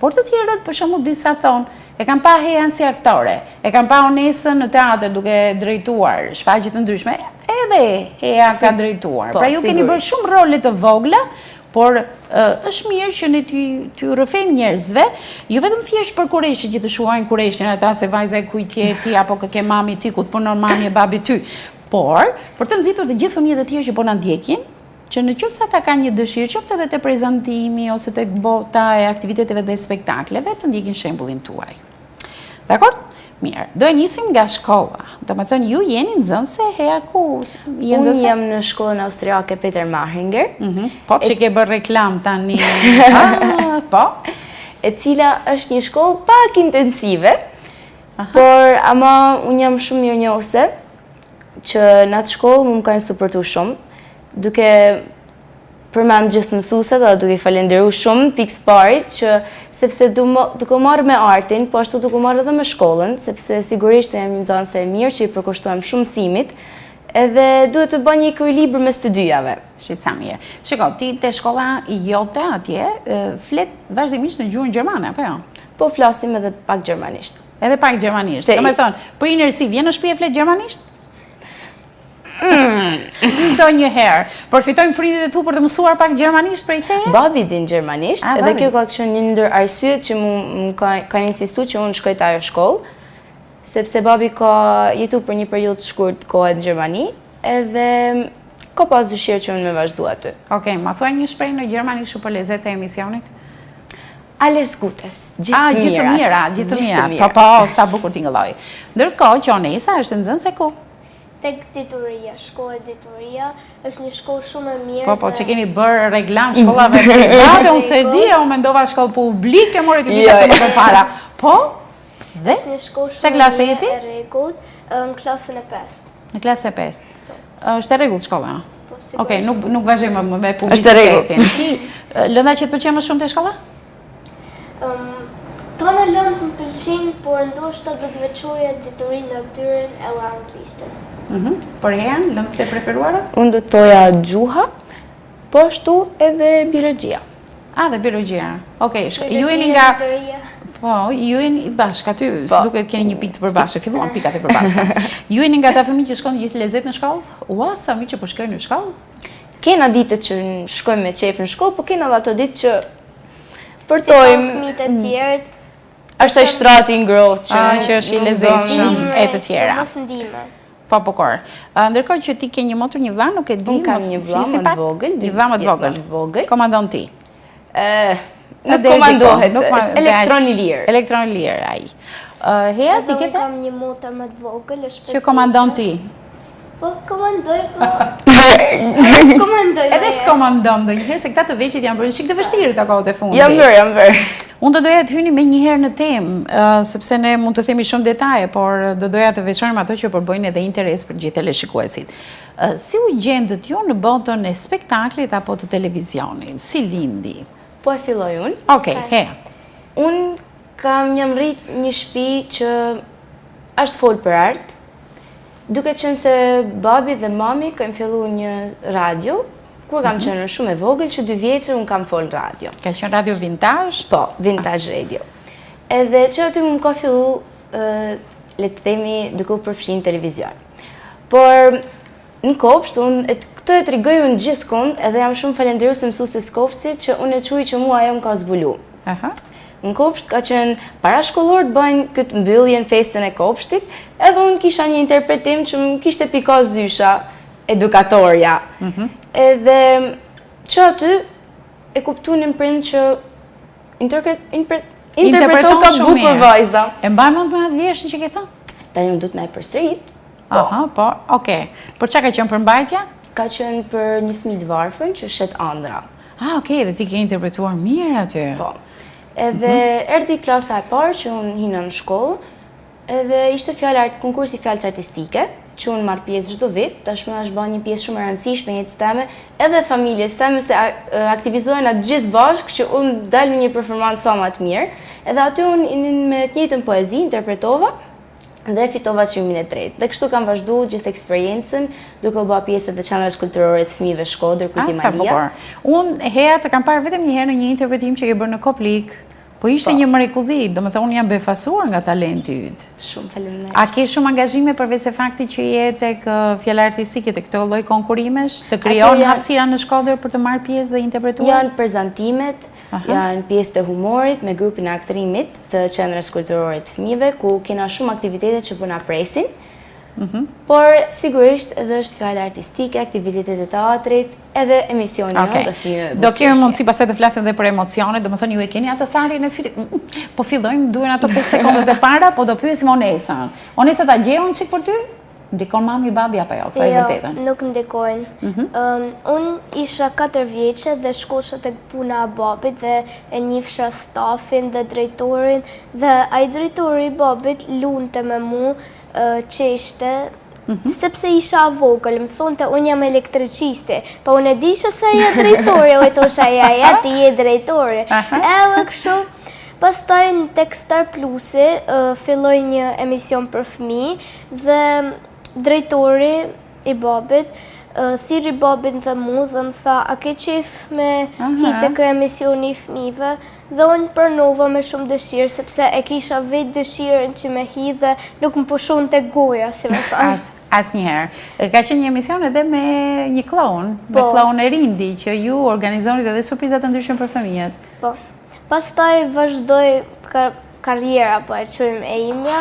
por të tjerët, për shembull disa thonë, e kam pa Hean si aktore, e kam pa Onesën në teatr duke drejtuar shfaqje të ndryshme, edhe Hea ka drejtuar. Pra ju keni bërë shumë role të vogla, por është mirë që ne t'ju rrëfejmë njerëzve, jo vetëm thjesht për kurreshit që të shuajnë kurreshin ata se vajza e kujt je ti apo kë ke mami ti, ku të punon mami e babi ty, por për të nxitur të gjithë fëmijët e tjerë që po na ndjekin, që në qoftë se ata kanë një dëshirë, qoftë edhe te prezantimi ose tek bota e aktiviteteve dhe spektakleve, të ndjekin shembullin tuaj. Dakor? Mirë, do e nisim nga shkolla. Do të thënë ju jeni nxënëse Hea ku je nxënëse? Unë jam në shkollën austriake Peter Mahinger. Po që ke bërë reklam tani. Po. E cila është një shkollë pak intensive, por ama unë jam shumë mirënjohëse që në atë shkollë më kanë suportuar shumë, duke përmend gjithë mësuesit dhe duke i falenderuar shumë pikës parit që sepse duke marrë me artin, po ashtu duke marrë edhe me shkollën, sepse sigurisht jam një nxënëse e mirë që i përkushtohem shumë mësimit, edhe duhet të bëj një ekuilibër mes të dyjave. Shit sa mirë. Shiko, ti te shkolla jote atje flet vazhdimisht në gjuhën gjermane, apo jo? Po flasim edhe pak gjermanisht. Edhe pak gjermanisht. Do të thonë, për inërsi vjen në shtëpi e flet gjermanisht? Do një herë. Përfitojmë prindit e tu për të mësuar pak gjermanisht prej teje? Babi din gjermanisht, edhe kjo ka qenë një ndër arsyet që më kanë insistuar që unë shkoj te ajo shkollë, sepse babi ka jetu për një periudhë të shkurt kohë në Gjermani, edhe ka pas dëshirë që unë me vazhdu aty. Okej, ma thuaj një shprehje në gjermanisht për lezet e emisionit? Ales Gutes, gjithë të mira. Gjithë të mira. Po, sa bukur tingëlloj. Ndërkohë që Onesa është nxënëse ku? Tek dituria, shkolla dituria, është një shkollë shumë e mirë. Po, që keni bërë reglam shkollave private, unë se di, unë mendova shkollë publike, mori të kisha të më përpara. Po? Dhe? Është një shkollë Çfarë shumë klase e jeti? mirë, e rregullt, në klasën e 5. Në klasë e 5. Është e rregullt shkolla? Po, Okej, nuk vazhdojmë me Është e rregullt. publicitetin. Ti, lënda që të pëlqen më shumë te shkolla? Tonë lëndë më pëlqin, por ndoshta do të veçoja diturinë natyrën e anglishten. Por janë lëndët e preferuara? Unë do të thoja gjuha, po ashtu edhe biologjia. Dhe biologjia. Okej, ju jeni nga... Biologjia, Po, ju jeni bashkë aty, si duket keni një pikë të përbashkë, filluan pikat e përbashkëta. Ju jeni nga ata fëmijë që shkon gjithë lezet në shkollë? Ua, sa mi që po shkojnë në shkollë? Kena ditët që shkojmë me qef në shkollë, po kena dhe ato ditë që si përtojmë, fëmijët e tjerë, është ai shtrati ngrohtë Që është i lezetshëm e të tjera. mos ndihme. Po, ndërkohë që ti ke një motor, një vlla, nuk e di. Unë kam një vlla më të vogël. Një vlla më të vogël. Komandon ti. Nuk komandohet, është elektron i lirë. Elektron i lirë, ai. Hea, ti Unë ke kam një motor më të vogël, është që komandon ti. Po, komandoj, po. Edhe s'komandoj. Edhe s'komandon ndonjëherë se këta të veçit janë bërë shik të vështirë të kohët e fundit. Jam vërë. Unë do doja të hyni me njëherë në temë, sepse ne mund të themi shumë detaje, por do doja të veçojmë ato që përbëjnë edhe interes për gjithë teleshikuesit. Si u gjendët ju në botën e spektaklit apo të televizionit? Si lindi? Po e filloj unë. Okej, Hea. Unë kam një mrit një shtëpi që është folë për artë, duke qenë se babi dhe mami kanë fillu një radio, kur kam qenë shumë e vogël, që 2 vjeçër unë kam folë në radio. Ka qenë radio vintage? Po, vintage radio. Edhe që aty më ka fillu, le të themi, duke u përfshin televizion. Por në kopsht, unë këtë e trigoj unë gjithë kund, edhe jam shumë falenderuese mësuesit kopshtit që unë e quaj që mua ajo më ka zbulu. Në kopsht ka qenë parashkollor të bëjnë këtë mbylljen festën e kopshtit, edhe unë kisha një interpretim që më kishte pika zysha, edukatorja. Edhe që aty e kuptu një prind që interpreton ka bukur vajza. E mban mend me atë vjeshtën që ke thënë? Tani unë du të me e përsërit. Po, okej. Por çka ka qenë përmbajtja? Ka qenë për një fëmijë të varfër që shet ëndra. Okej, dhe ti ke interpretuar mirë aty. Po. Edhe erdhi klasa e parë që unë hina në shkollë, edhe ishte konkursi fjalës artistike, që unë marrë pjesë çdo vit, tashmë është bërë një pjesë shumë e rëndësishme jetës time, edhe familjes time se aktivizohen atë gjithë bashkë që unë dal në një performancë sa më të mirë, edhe aty unë me të njëjtën poezi interpretova dhe fitova çmimin e tretë. Dhe kështu kam vazhdu gjithë eksperiencën, duke u bërë pjesë të qendrës kulturore të fëmijëve Shkodër, Kuti Maria. Unë Hea të kam parë vetëm një herë në një interpretim që ke bërë në Koplik. Po ishte një mrekulli, do më thë unë jam befasuar nga talenti ytë. Shumë faleminderit. A ke shumë angazhime përveç se fakti që je tek fjala artistike, tek këto lloj konkurimesh, të krijon hapësira në Shkodër për të marrë pjesë dhe interpretuar? Janë prezantimet, janë pjesë të humorit me grupin e aktrimit të qendrës kulturore të fëmijëve, ku kena shumë aktivitete që po na presin. Por sigurisht edhe është fjala artistike, aktivitetet e teatrit, edhe emisioni rreth një do kemi mundësi pastaj të flasim edhe për emocionet, domethënë ju e keni atë tharjen e fytyrës. Po fillojmë, duhen ato 5 sekondet e para, po do pyesim Onesën. Onesa ta gjeun çik për ty? Ndikon mami, babi apo jo? Thoj vërtetën. Jo, nuk ndikojnë. Unë isha 4 vjeçe dhe shkosha tek puna e babit dhe e njihsha stafin dhe drejtorin dhe ai drejtori i babit lunte me mua, qeshte, sepse isha vogël, më thonte unë jam elektricisti, po unë e disha se ai është drejtori, u thosha ja ti je drejtori. Edhe kështu, pastaj në tek Star Plusi filloi një emision për fëmijë dhe drejtori i babit thiri babin dhe mu dhe më tha, a ke qef me hitë kë emisioni i fëmijëve? Dhe unë pranova me shumë dëshirë, sepse e kisha vetë dëshirën që me hi dhe nuk më pushon të goja, si me thanë. Asnjëherë. Ka qenë një emision edhe me një kloun, me kloun e Rindi, që ju organizonit edhe surprizat të ndryshme për fëmijët. Po. Pastaj vazhdoj karriera, po e quajmë e imja,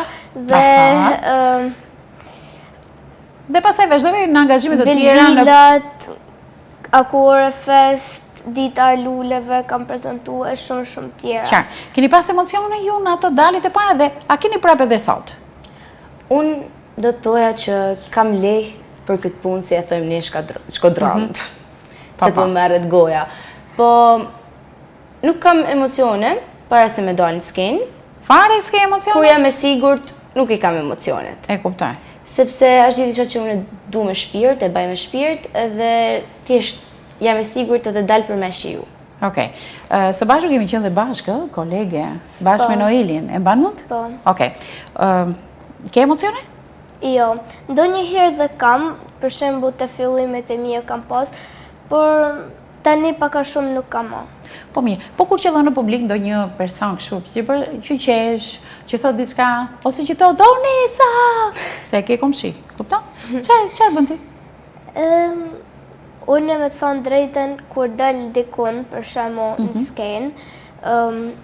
dhe pastaj vazhdojmë në angazhime të tjera. Bilbilat, Akore Fest, dita e luleve, kam prezentu e shumë tjera. Qarë, keni pas emocione ju në ato dalit e para dhe a keni prapë edhe sot? Unë do të thoja që kam leh për këtë punë si e thojmë një shkodrant, se po merret goja. Po nuk kam emocione para se me dalë në skenë. Fare s'ke emocione? Kur jam e sigurt, nuk i kam emocionet. E kuptoj. Sepse është diçka që unë du me shpirt, e baj me shpirt, edhe thjesht jam e sigurt edhe dal për me shiu. Okej. Së bashku kemi qenë dhe bashkë, kolege, bashkë me Noelin. E mban mend? Po. Okej. Ke emocione? Jo, ndonjëherë dhe kam, për shembull të fillimet e mia kam pas, por tani paka shumë nuk kam më. Po mirë, po kur qëllon në publik ndonjë person kështu që qesh, që thot diçka, ose që thot Donisa, se ke komshi, kupton? Çfarë bën ti? Unë me thonë drejten, kur dal dikun, për shembull në skenë,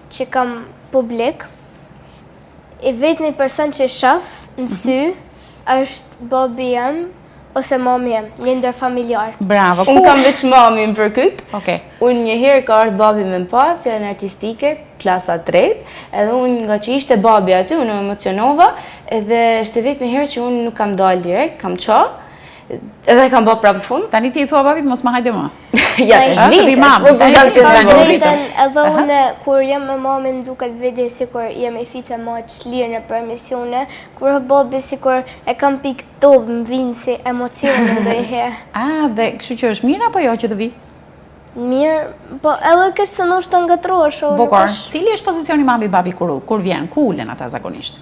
që kam publik, i vetmi person që shoh në sy është babi jam ose mami jam, një ndër familjar. Bravo. Unë kam veç mamin për këtë. Okej. Unë njëherë ka ardhur babi me pa, fjalën artistike, klasa 3, edhe unë nga që ishte babi aty, unë emocionova, edhe është vetëm herë që unë nuk kam dalë direkt, kam qa, edhe kam bë prapë në fund. Tani ti i thua babit mos më hajde më. Ja, të Të vi mamë, po tani kam ti që s'vjen s'vjen babit. Drejten, edhe unë, kur jam me mamin, duket vedi si kur jam e fitë ma qlirë në për emisione, kur babi si kur e kam pikë tobë më vinë si emocione ndonjëherë. Dhe kështu që është mirë apo jo që të vi? Mirë, po edhe kështë se në është të ngatrosh. Bukor, cili është pozicioni mami babi kur vjen? Ku ulen ata zakonisht?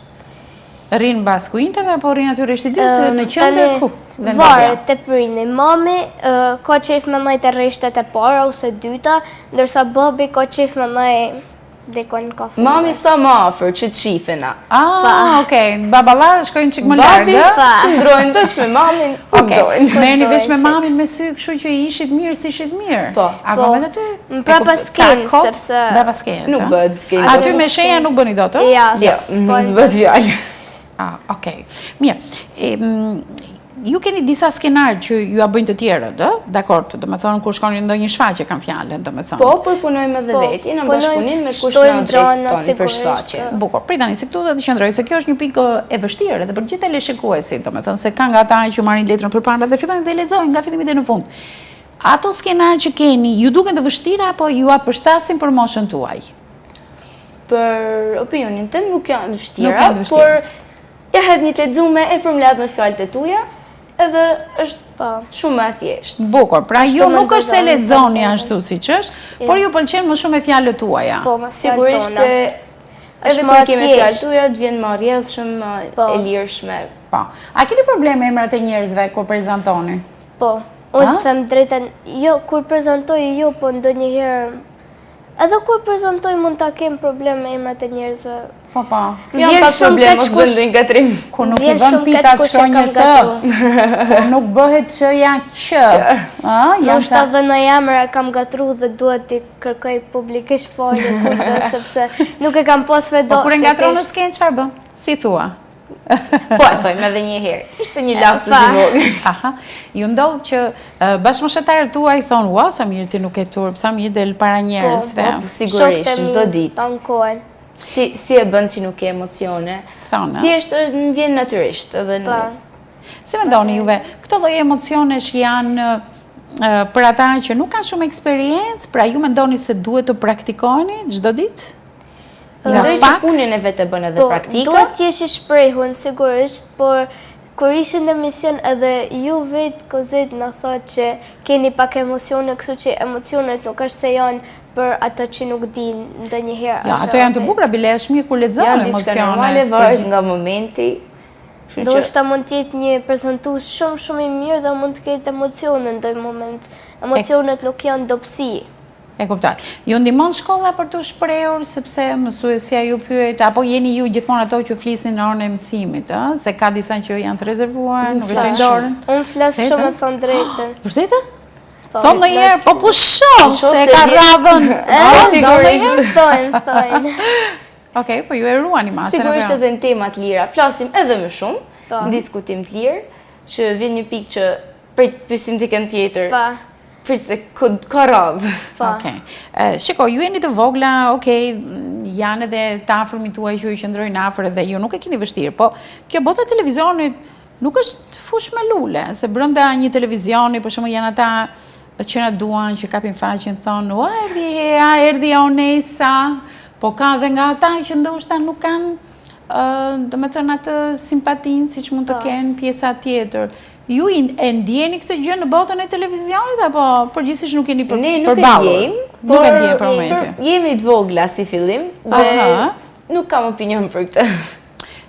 Rrinë bas kujinteve, apo rrinë aty rreshti dytë në qendër ku? Varet të prini. Mami ka qef me nëjt e rreshtet e para ose dyta, ndërsa babi ka qef me nëjt dekon në kafe. Mami sa më afër që të shifena. Okej. Baballarë shkojnë çik më Babi larg. qëndrojnë dot me mamin, ku dojnë. Merrni vesh me mamin me sy, kështu që i ishit mirë si ishit mirë. Po. Apo me aty? Më prapa skenë, sepse... Brapa skenë. Nuk bëhet skenë. Aty me shenja nuk bëni dot, ë? Ja, Jo, s'bëhet fjalë. Okej. Mirë. Ju keni disa skenarë që ju a bëjnë të tjerët, dakord, do me thonë kur shkoni ndonjë shfaqje kanë fjalën, do me thonë. Po, përpunojmë edhe veti, në bashkëpunim me kush na drejton për shfaqje. Bukur, pritani, se këtu do të qëndroj, se kjo është një pikë e vështirë edhe për gjithë teleshikuesit, do me thënë, se kanë nga ata që marrin letrën përpara dhe fillojnë dhe lexojnë nga fillimi deri në fund. Ato skenarë që keni, ju duken të vështira apo ju përshtasin për moshën tuaj? Për opinionin tim nuk janë vështira, por ja hedh një të lexume e përmbledh me fjalët e tuaja, edhe është shumë më thjeshtë. Bukur, pra ju nuk është se lexoni ashtu siç është, por ju pëlqen më shumë me fjalët tuaja. Po, me sigurisht se edhe kur kemi fjalët tuaja, të vjen më rrjedhshëm, e lirshme. Po. A keni probleme emrat e njerëzve kur prezantoni? Po. Unë them drejten, jo, kur prezantoj jo, po ndonjëherë edhe kur prezantoj mund ta kem problem me emrat e njerëzve. Po. Jam pa problem, mos bëndin gatrim. Kur nuk i vën pikat shkronjës kur nuk bëhet që ja që. Nështë edhe në jamëra kam gatru dhe duhet t'i kërkoj publikisht falje kujtë, sepse nuk e kam pas vedo. Po kur e ngatron në skenë, çfarë bën? Si thua? Po e thojmë edhe një herë. Ishte një lapsus i vogël. Ju ndodh që bashkëmoshetarët tuaj thonë, "Ua, sa mirë ti nuk e turp, sa mirë del para njerëzve." Po, sigurisht, çdo ditë. Tankohen. Si e bën që nuk ke emocione? Thjesht është më vjen natyrisht, edhe Si mendoni juve, këto lloj emocionesh janë për ata që nuk kanë shumë eksperiencë, pra ju mendoni se duhet të praktikoni çdo ditë? Mendoj që punën e vetë bën edhe praktika. Duhet t'jesh i shprehur, sigurisht, por kur ishin në emision edhe ju vetë kozet në thotë që keni pak emocione, kështu që emocionet nuk është se janë për ato që nuk din ndonjëherë. Ja, ato janë të bukura, bile është mirë kur lexojnë emocionet. Janë diçka normale, varet nga momenti. Ndoshta mund të jetë një prezantues shumë i mirë dhe mund të ketë emocione në ndonjë moment. Emocionet nuk janë dobësi. E kuptoj. Ju ndihmon shkolla për të shprehur sepse mësuesja ju pyet apo jeni ju gjithmonë ato që flisin në orën e mësimit, ëh, se ka disa që janë të rezervuar, nuk e çojnë dorën. Unë flas shumë me thënë drejtën. Vërtetë? Thonë ndonjëherë, po pushon se ka rradhën. Sigurisht thonë. Okej, po ju e ruani masën. Sigurisht edhe në tema të lira, flasim edhe më shumë, në diskutim të lirë, që vjen një pikë që prej pyesim dikën tjetër. Prit se ka robë. Okej. Shiko, ju jeni të vogla, okej, janë edhe të afërmit tuaj që ju qëndrojnë afër dhe ju nuk e keni vështirë, po kjo bota e televizionit nuk është fush me lule, se brenda një televizioni, për shembull janë ata që na duan, që kapin faqen, thonë, erdhi Onesa, po ka dhe nga ata që ndoshta nuk kanë, do me thënë atë simpatin, si që mund të kenë pjesa tjetër. Ju e ndjeni këtë gjë në botën e televizionit, apo përgjithsisht nuk keni përballur? Ne nuk e ndjejmë, Nuk e ndjejmë për momentin. Jemi të vogla si fillim dhe nuk kam opinion për këtë.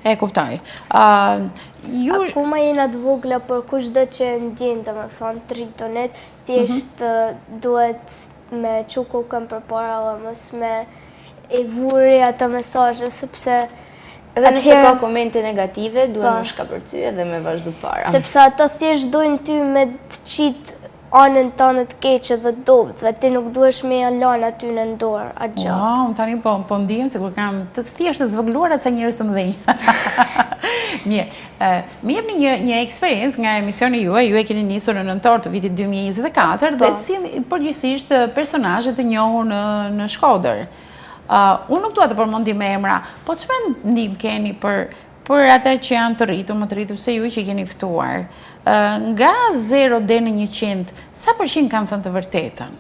E kuptoj. Akoma jena të vogla, për kushdo që ndjen, të më thonë, tritonet, thjesht duhet me që kokën për para dhe mos me e vuri ato mesazhe, sepse Edhe nëse ka komente negative, duhet më shkapërcy edhe me vazhdu para. Sepse ata thjesht dojnë ty me të qitë anën tënde të keqe dhe dobë, dhe ti nuk duhesh me ja lanë aty në dorë atë gjë. Unë tani po ndihem se kur kam të thjesht të zvogluar atë sa njerëz të mëdhenj. Mirë, më jepni një eksperiencë nga emisioni juaj, ju e keni nisur në nëntor të vitit 2024 dhe si përgjithsisht personazhe të njohur në Shkodër. Unë nuk dua të përmendim me emra, po çfarë ndim keni për ata që janë të rritur, më të rritur se ju që keni ftuar? Nga 0 deri në 100, sa përqind kanë thënë të vërtetën?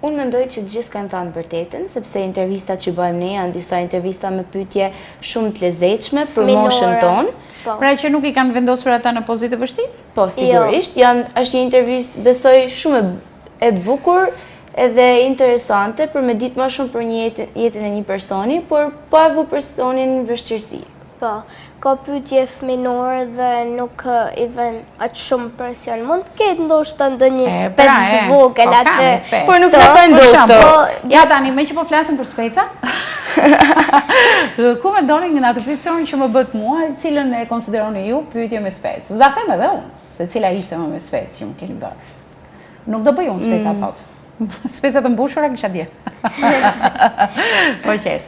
Unë mendoj që të gjithë kanë thënë vërtetën, sepse intervistat që bëjmë ne janë disa intervista me pyetje shumë të lezetshme për moshën tonë. Pra që nuk i kanë vendosur ata në pozitë të vështirë? Po, sigurisht, është një intervistë besoj shumë e bukur edhe interesante për me ditë më shumë për jetën e një personi, por pa e vu personin në vështirësi. Po, ka pyetje fëminore dhe nuk i vën atë shumë presion. Mund të ketë ndoshta ndonjë spec të vogël atë. Por nuk na ka ndodhur. Ja tani, me që po flasim për speca. Ku mendoni nga atë pyetjen që më bët mua, cilën e konsideroni ju pyetje me spec? Do ta them edhe unë, se cila ishte më me spec që më keni bërë. Nuk do bëj unë speca sot. Specat të mbushura kisha dje. Po qes.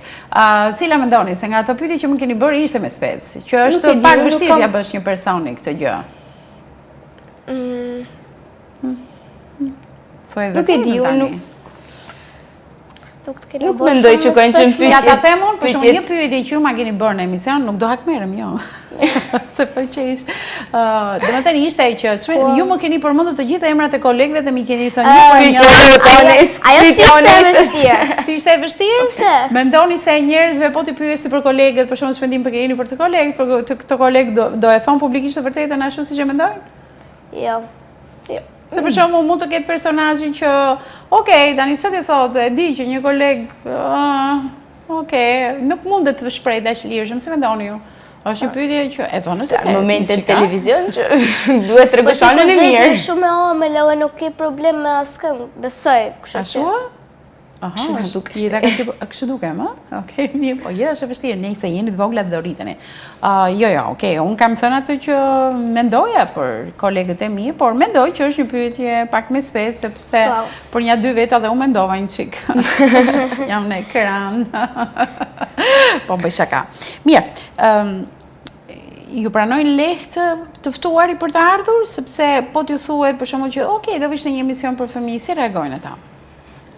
Cila mendoni se nga ato pyetje që më keni bërë ishte me spec, që është pak vështirë t'ja bësh një personi këtë gjë? Nuk e di, unë nuk mendoj që kanë qenë pyetje. Ja ta them unë, për shembull, një pyetje që ju ma keni bërë në emision, nuk do hakmerem jo. Se pëlqesh. Domethënë ishte që ju më keni përmendur të gjitha emrat e kolegëve dhe më keni thënë një për një. Ajo si ishte e vështirë. Si ishte e vështirë? Pse? Mendoni se njerëzve po t'i pyesi për kolegët, për shembull shpendim për keni për të kolegë, për këto kolegë do e thon publikisht të vërtetën ashtu siç e mendojnë? Jo. Se për shembull mund të ketë personazhin që, tani çfarë ti thotë, e di që një koleg, nuk mundet të shpreh dashlirshëm, si mendoni ju? Është një pyetje që e vënë se në momentin televizion që duhet të tregosh anën e mirë. Po shumë e omël, edhe nuk ke problem me askën, besoj, kështu që. Ashtu? Aha, kështu dukem, ha? Okej, mirë, po jeta është e vështirë, nejse jeni të vogla dhe do rriteni. Unë kam thënë atë që mendoja për kolegët e mi, por mendoj që është një pyetje pak me spec, sepse për një 2 veta dhe unë mendova një qik. Jam në ekran. Po bëj shaka. Mirë, ju pranojnë lehtë të ftuari për të ardhur, sepse po t'ju thuhet për shembull që do vishte një emision për fëmijë, si reagojnë ata?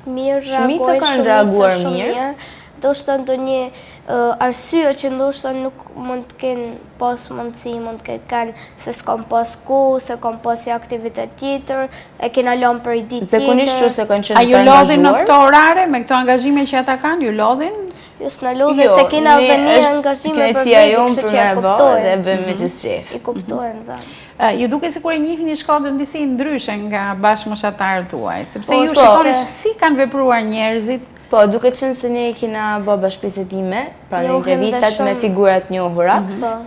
Mirë, shumica kanë reaguar mirë. Ndoshta ndonjë arsye që ndoshta nuk mund të kenë pas mundësi, mund të kenë se s'kam pas kohë, se kam pas një aktivitet tjetër, e kena lënë për ditë tjetër. Zakonisht që se kanë qenë të angazhuar. A ju lodhin në këto orare me këto angazhime që ata kanë? Ju lodhin? Jo, s'na lodhin se kena edhe një angazhime për vetë, kështu që e kuptojnë. Dhe bëjmë me gjithçka. I kuptojnë dhe. Ju duke sikur e njihni Shkodrën disi ndryshe nga bashkëmoshatarët tuaj, sepse ju shikoni si kanë vepruar njerëzit. Po, duke qenë se ne kena bë bashkëbisedime, pra në intervistat me figurat njohura,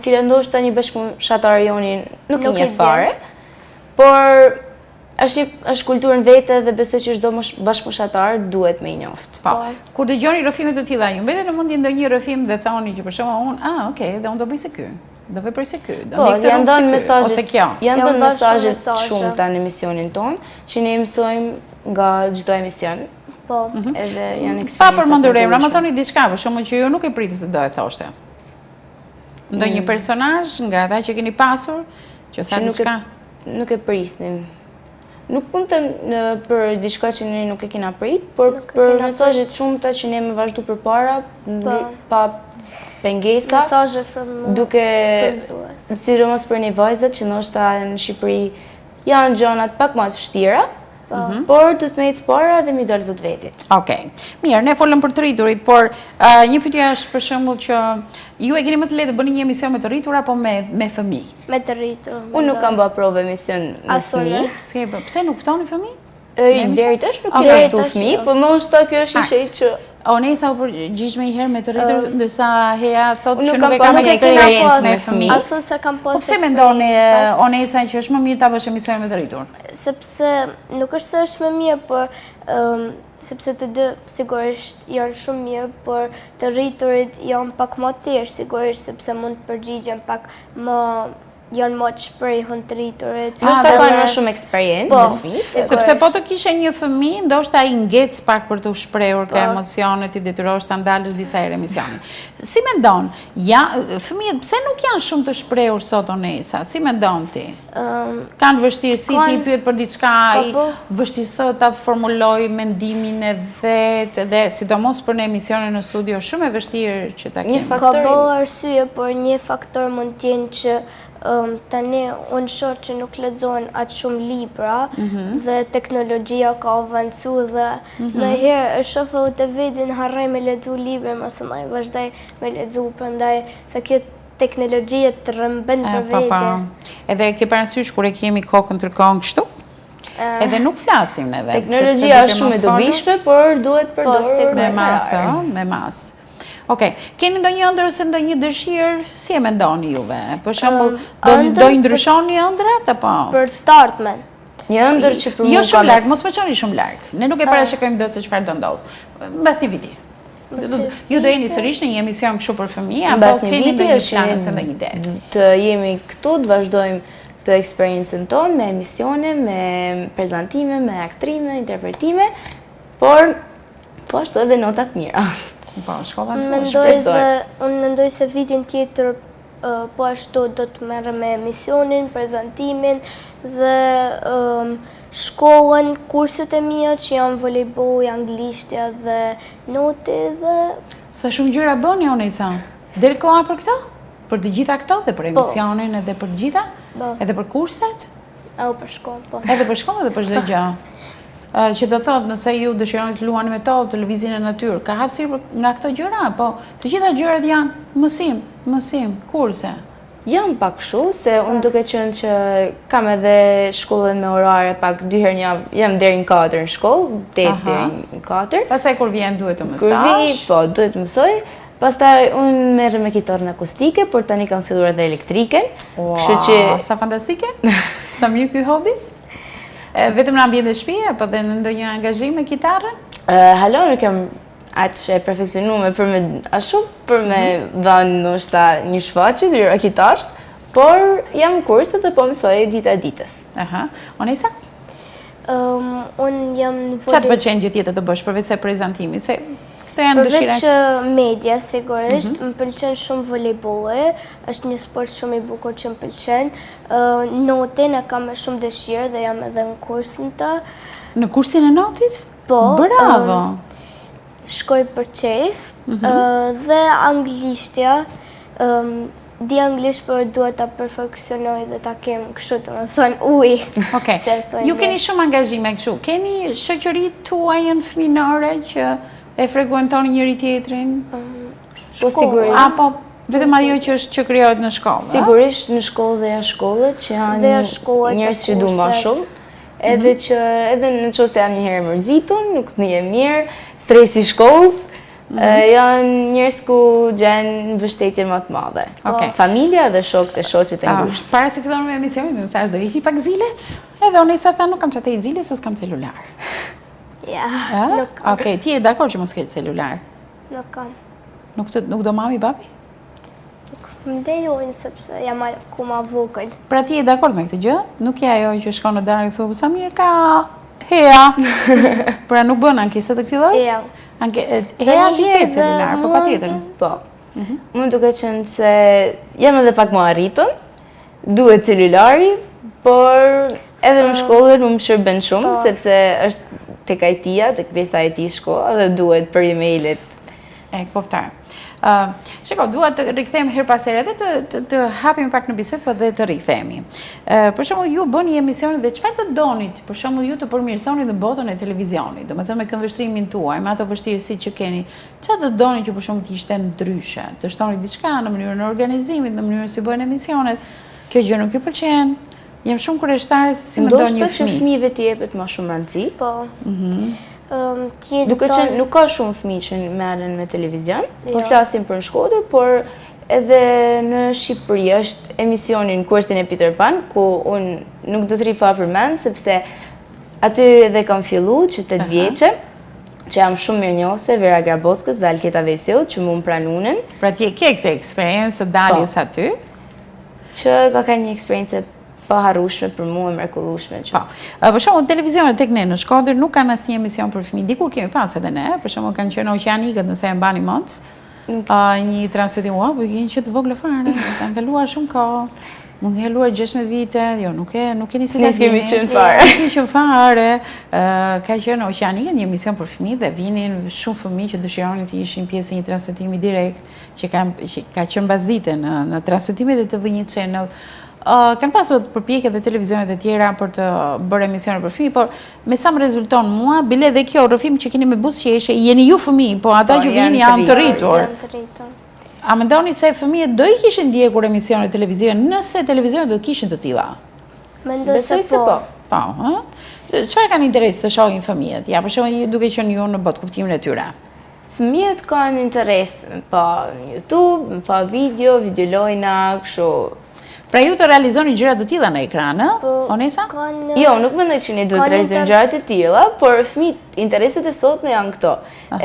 cilë ndoshta një bashkëmoshatar joni nuk i njeh fare, por është kulturën vete dhe besoj që çdo bashkëmoshatar duhet me i njoftë. Po, kur dëgjoni rrëfime të tilla, ju mbetet në mendje ndonjë rrëfim dhe thoni që për shembull unë, dhe unë do bëj se ky. Do veprej se ky. Po, janë dhënë mesazhe, janë dhënë mesazhe shumë në emisionin ton, që ne mësojmë nga çdo emision. Po. Edhe janë eksperiencë. Pa përmendur emra, më thoni diçka, për shembull që ju nuk e pritni se do e thoshte. Ndonjë personazh nga ata që keni pasur, që tha diçka. Nuk e prisnim. nuk mund të për diçka që ne nuk e kena prit, por për mesazhet shumëta që ne me vazhdu përpara, pa pengesa, duke sidomos për një vajzat që ndoshta në Shqipëri janë gjonat pak më të vështira, por du të me ecë para dhe mi dalë zot vetit. Okej. Mirë, ne folëm për të rriturit, por një pyetje është për shembull që ju e keni më të lehtë të bëni një emision me të rritur apo me fëmijë? Me të rritur. Unë nuk kam bërë provë emision me fëmijë. Pse nuk ftoni fëmijë? Deri tash nuk kemi ftu fëmijë, po ndoshta kjo është një shenjë që Onesa u përgjigj më herë me të rritur, ndërsa Hea thotë që nuk nuk e kam kam eksperiencë me fëmijë. Asun se kam pas. Po pse mendoni Onesa që është më mirë ta bësh emision me të rritur? Sepse nuk është se është më mirë, por sepse të dy sigurisht janë shumë mirë, por të rriturit janë pak më thjeshtë sigurisht sepse mund të përgjigjen pak më janë më të shprehur të rriturit. Ndoshta kanë më shumë eksperiencë fëmijë. Sepse po të kishe një fëmijë, ndoshta ai ngec pak për të shprehur ka emocionet, i detyrosh ta ndalësh disa herë emisionin. Si mendon? Ja, fëmijët pse nuk janë shumë të shprehur sot Onesa? Si mendon ti? Kanë vështirësi ti i pyet për diçka, ai vështirësohet ta formuloj mendimin e vet, dhe sidomos për në emisionin në studio shumë e vështirë që ta kemi. Ka bëu arsye, por një faktor mund të jenë që tani unë shoh që nuk lexohen aq shumë libra dhe teknologjia ka avancu dhe ndonjëherë e shoh edhe të vetin harroj me lexu libra, mos më vazhdoj me lexu, prandaj se kjo teknologjia të rëmben për veten. Edhe ke parasysh kur e kemi kokën tërkohën kështu? Edhe nuk flasim neve. Teknologjia është shumë e dobishme, por duhet përdorur me masë, me masë. Okej, keni ndonjë ëndër ose ndonjë dëshirë, si e mendoni juve? Për shembull, do i ndryshoni ëndrat apo? Për të ardhmen. Një ëndër që për mua jo shumë larg, mos më çoni shumë larg. Ne nuk e parashikojmë dot se çfarë do ndodh. Mbas një viti. Ju do jeni sërish në një emision kështu për fëmijë apo keni ndonjë plan ose ndonjë ide? Të jemi këtu, të vazhdojmë këtë eksperiencën tonë me emisione, me prezantime, me aktrime, interpretime, por po ashtu edhe nota të mira. Po, shkolla të unë mendoj se vitin tjetër po ashtu do të merrem me emisionin, prezantimin dhe shkollën, kurset e mia që janë volejbolli, anglishtja dhe noti dhe sa shumë gjëra bëni Onesa. Del koha për këto? Për të gjitha këto dhe për emisionin edhe për të gjitha? Edhe për kurset? Edhe për shkollën, po. Edhe për shkollën dhe për çdo gjë. Që do thotë nëse ju dëshironi të luani me top, të lëvizin e natyrë, ka hapësirë nga këto gjëra, po të gjitha gjërat janë mësim, kurse. Jam pak kështu, se unë duke qenë që kam edhe shkollën me orare pak 2 herë në javë, jam deri në 4 në shkollë, 8 deri në 4. Pastaj kur vjen duhet të mësosh. Kur vi, po, duhet të mësoj. Pastaj unë merrem me kitarën akustike, por tani kam filluar edhe elektriken. Kështu që sa fantastike. Sa mirë ky hobi. Vetëm në ambient e shtëpi apo edhe në ndonjë angazhim me kitarën? Hala nuk jam aq e perfeksionuar për me dhënë ndoshta një shfaqje të kitarës, por jam në kurse dhe po mësoj dita e ditës. Onesa? Unë jam në Çfarë të pëlqen gjë tjetër të bësh përveç se prezantimi? Se këto janë dëshira. Përveç media sigurisht, më pëlqen shumë volejbolli, është një sport shumë i bukur që më pëlqen. Notin e kam me shumë dëshirë dhe jam edhe në kursin të. Në kursin e notit? Po. Bravo! Shkoj për qejf dhe anglishtja. Di anglisht, por duhet ta perfeksionoj dhe ta kem kështu të më thonë ujë. Okej. Ju keni shumë angazhime kështu. Keni shoqëritë tuaja fëminore që e frekuentoni njëri tjetrin? Po sigurisht. Apo vetëm ajo që është që krijohet në shkollë? Sigurisht në shkollë dhe jashtë shkollës që janë njerëz që du më shumë. Edhe që edhe në qoftë se jam një herë mërzitur, nuk ndihem mirë, stresi i shkollës, janë njerëz ku gjen mbështetje më të madhe. Familja dhe shokët e shoqet e ngushtë. Para se fillon me emisionin, më thash do hiqi pak zilet? Edhe Onesa tha nuk kam çate i zile, s'kam celular. Ja, nuk kam. Okej, ti je dakord që mos ke celular? Nuk kam. Nuk do mami, babi? Më dejojnë sepse jam akoma vogël. Pra ti je dakord me këtë gjë? Nuk je ajo që shkon në darkë dhe thu, sa mirë ka Hea. Pra nuk bën ankesa të këtij lloji? Ja. Hea ti ke celular, po patjetër. Po. Mund duke qenë se jam edhe pak më arritur, duhet celulari, por Edhe në shkollën më shërben shumë, sepse është tek IT-a, tek pjesa IT shkolla dhe duhet për emailet. E kuptoj. Shiko, dua të rikthehemi her pas here edhe të hapim pak në bisedë, po dhe të rikthehemi. Për shembull, ju bëni emisione dhe çfarë të donit? Për shembull, ju të përmirësoni në botën e televizionit, domethënë me këndvështrimin tuaj, me ato vështirësitë që keni. Çfarë të doni që për shembull të ishte ndryshe? Të shtoni diçka në mënyrën e organizimit, në mënyrën si bëhen emisionet? Kjo gjë nuk ju pëlqen? Jam shumë kurioztare se si mendon një fëmijë. Ndoshta që fëmijëve t'i jepet më shumë rëndësi. Po. Duke qenë nuk ka shumë fëmijë që merren me televizion, po flasim për në Shkodër, por edhe në Shqipëri është emisioni në Kuartin e Peter Pan, ku unë nuk do të rifa përmend, sepse aty edhe kam fillu që 8 vjeçe, që jam shumë mirënjohëse, Vera Grabockës dhe Alketa Vesiut, që më pranunin. Pra ti e ke këtë eksperiencë daljes aty? Që ka një eksperiencë pa harrueshme për mua, e mrekullueshme. Po. Për shembull, televizionet tek ne në Shkodër nuk kanë asnjë emision për fëmijë. Dikur kemi pas edhe ne, për shembull kanë qenë Oqeanikët, nëse e mbani mend. Një transmetim po keni që të vogël fare, kanë kaluar shumë kohë. Mund të kaluar 16 vite, jo, nuk keni si ta kemi qenë fare. Si që fare. Ka qenë Oqeanikët, një emision për fëmijë dhe vinin shumë fëmijë që dëshironin të ishin pjesë e një transmetimi direkt që ka qenë bazite në transmetimet e TV1 Channel. Kanë pasur përpjekje dhe televizionet e tjera për të bërë emisione për fëmijë, por me sa më rezulton mua, bile dhe kjo rrëfim që keni me buzëqeshje, jeni ju fëmijë, po ata që vini janë të rritur. A mendoni se fëmijët do i kishin ndjekur emisione televizive nëse televizionet do të kishin të tilla? Mendoj se po. Po, ëh? Çfarë kanë interes të shohin fëmijët? Ja, për shembull, duke qenë ju në botë kuptimin e tyre. Fëmijët kanë interes pa në YouTube, pa videolojna, kështu. Pra ju të realizoni gjëra të tilla në ekran, Onesa? Jo, nuk mendoj që ne duhet të realizojmë gjëra të tilla, por fëmijët intereset e sotme janë këto.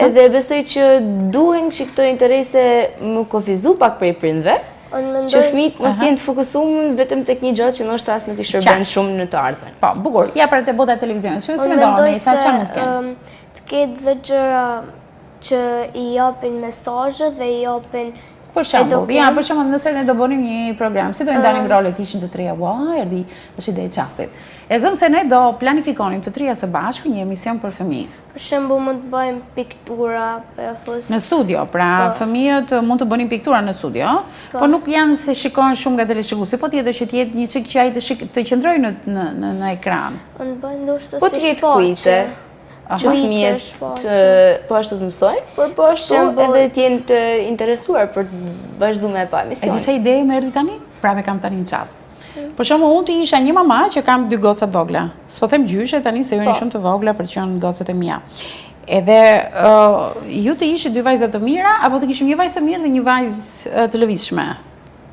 Edhe besoj që duhen që këto interese më kufizu pak prej prindve, që fëmijët mos jenë të fokusuar vetëm tek një gjë që ndoshta as nuk i shërben shumë në të ardhmen. Po, bukur. Ja për te bota e televizionit. Si mendon Onesa, çfarë mund të kenë? Të ketë dhe gjëra që i japin mesazhe dhe i japin. Për shembull, për shembull, nëse ne do bënim një program, si do i ndalim rolet ishin të trija, erdhi është ide e çastit. E zëm se ne do planifikonim të trija së bashku një emision për fëmijë. Për shembull, mund të bëjmë piktura në studio, pra fëmijët mund të bënin piktura në studio, por nuk janë se shikojnë shumë nga teleshikuesi, po tjetër që të jetë një çik që ai të qëndrojë në ekran. Unë bëj ndoshta po të jetë kuize. Që fëmijët po ashtu të mësojnë, por po ashtu edhe të jenë të interesuar për të vazhduar me pa emision. E disa ide më erdhi tani? Pra me kam tani në çast. Për shembull, unë të isha një mama që kam 2 goca të vogla. S'po them gjyshe tani se jeni shumë të vogla për të qenë gocat e mia. Edhe ju të ishit 2 vajza të mira apo të kishim një vajzë të mirë dhe një vajzë të lëvizshme.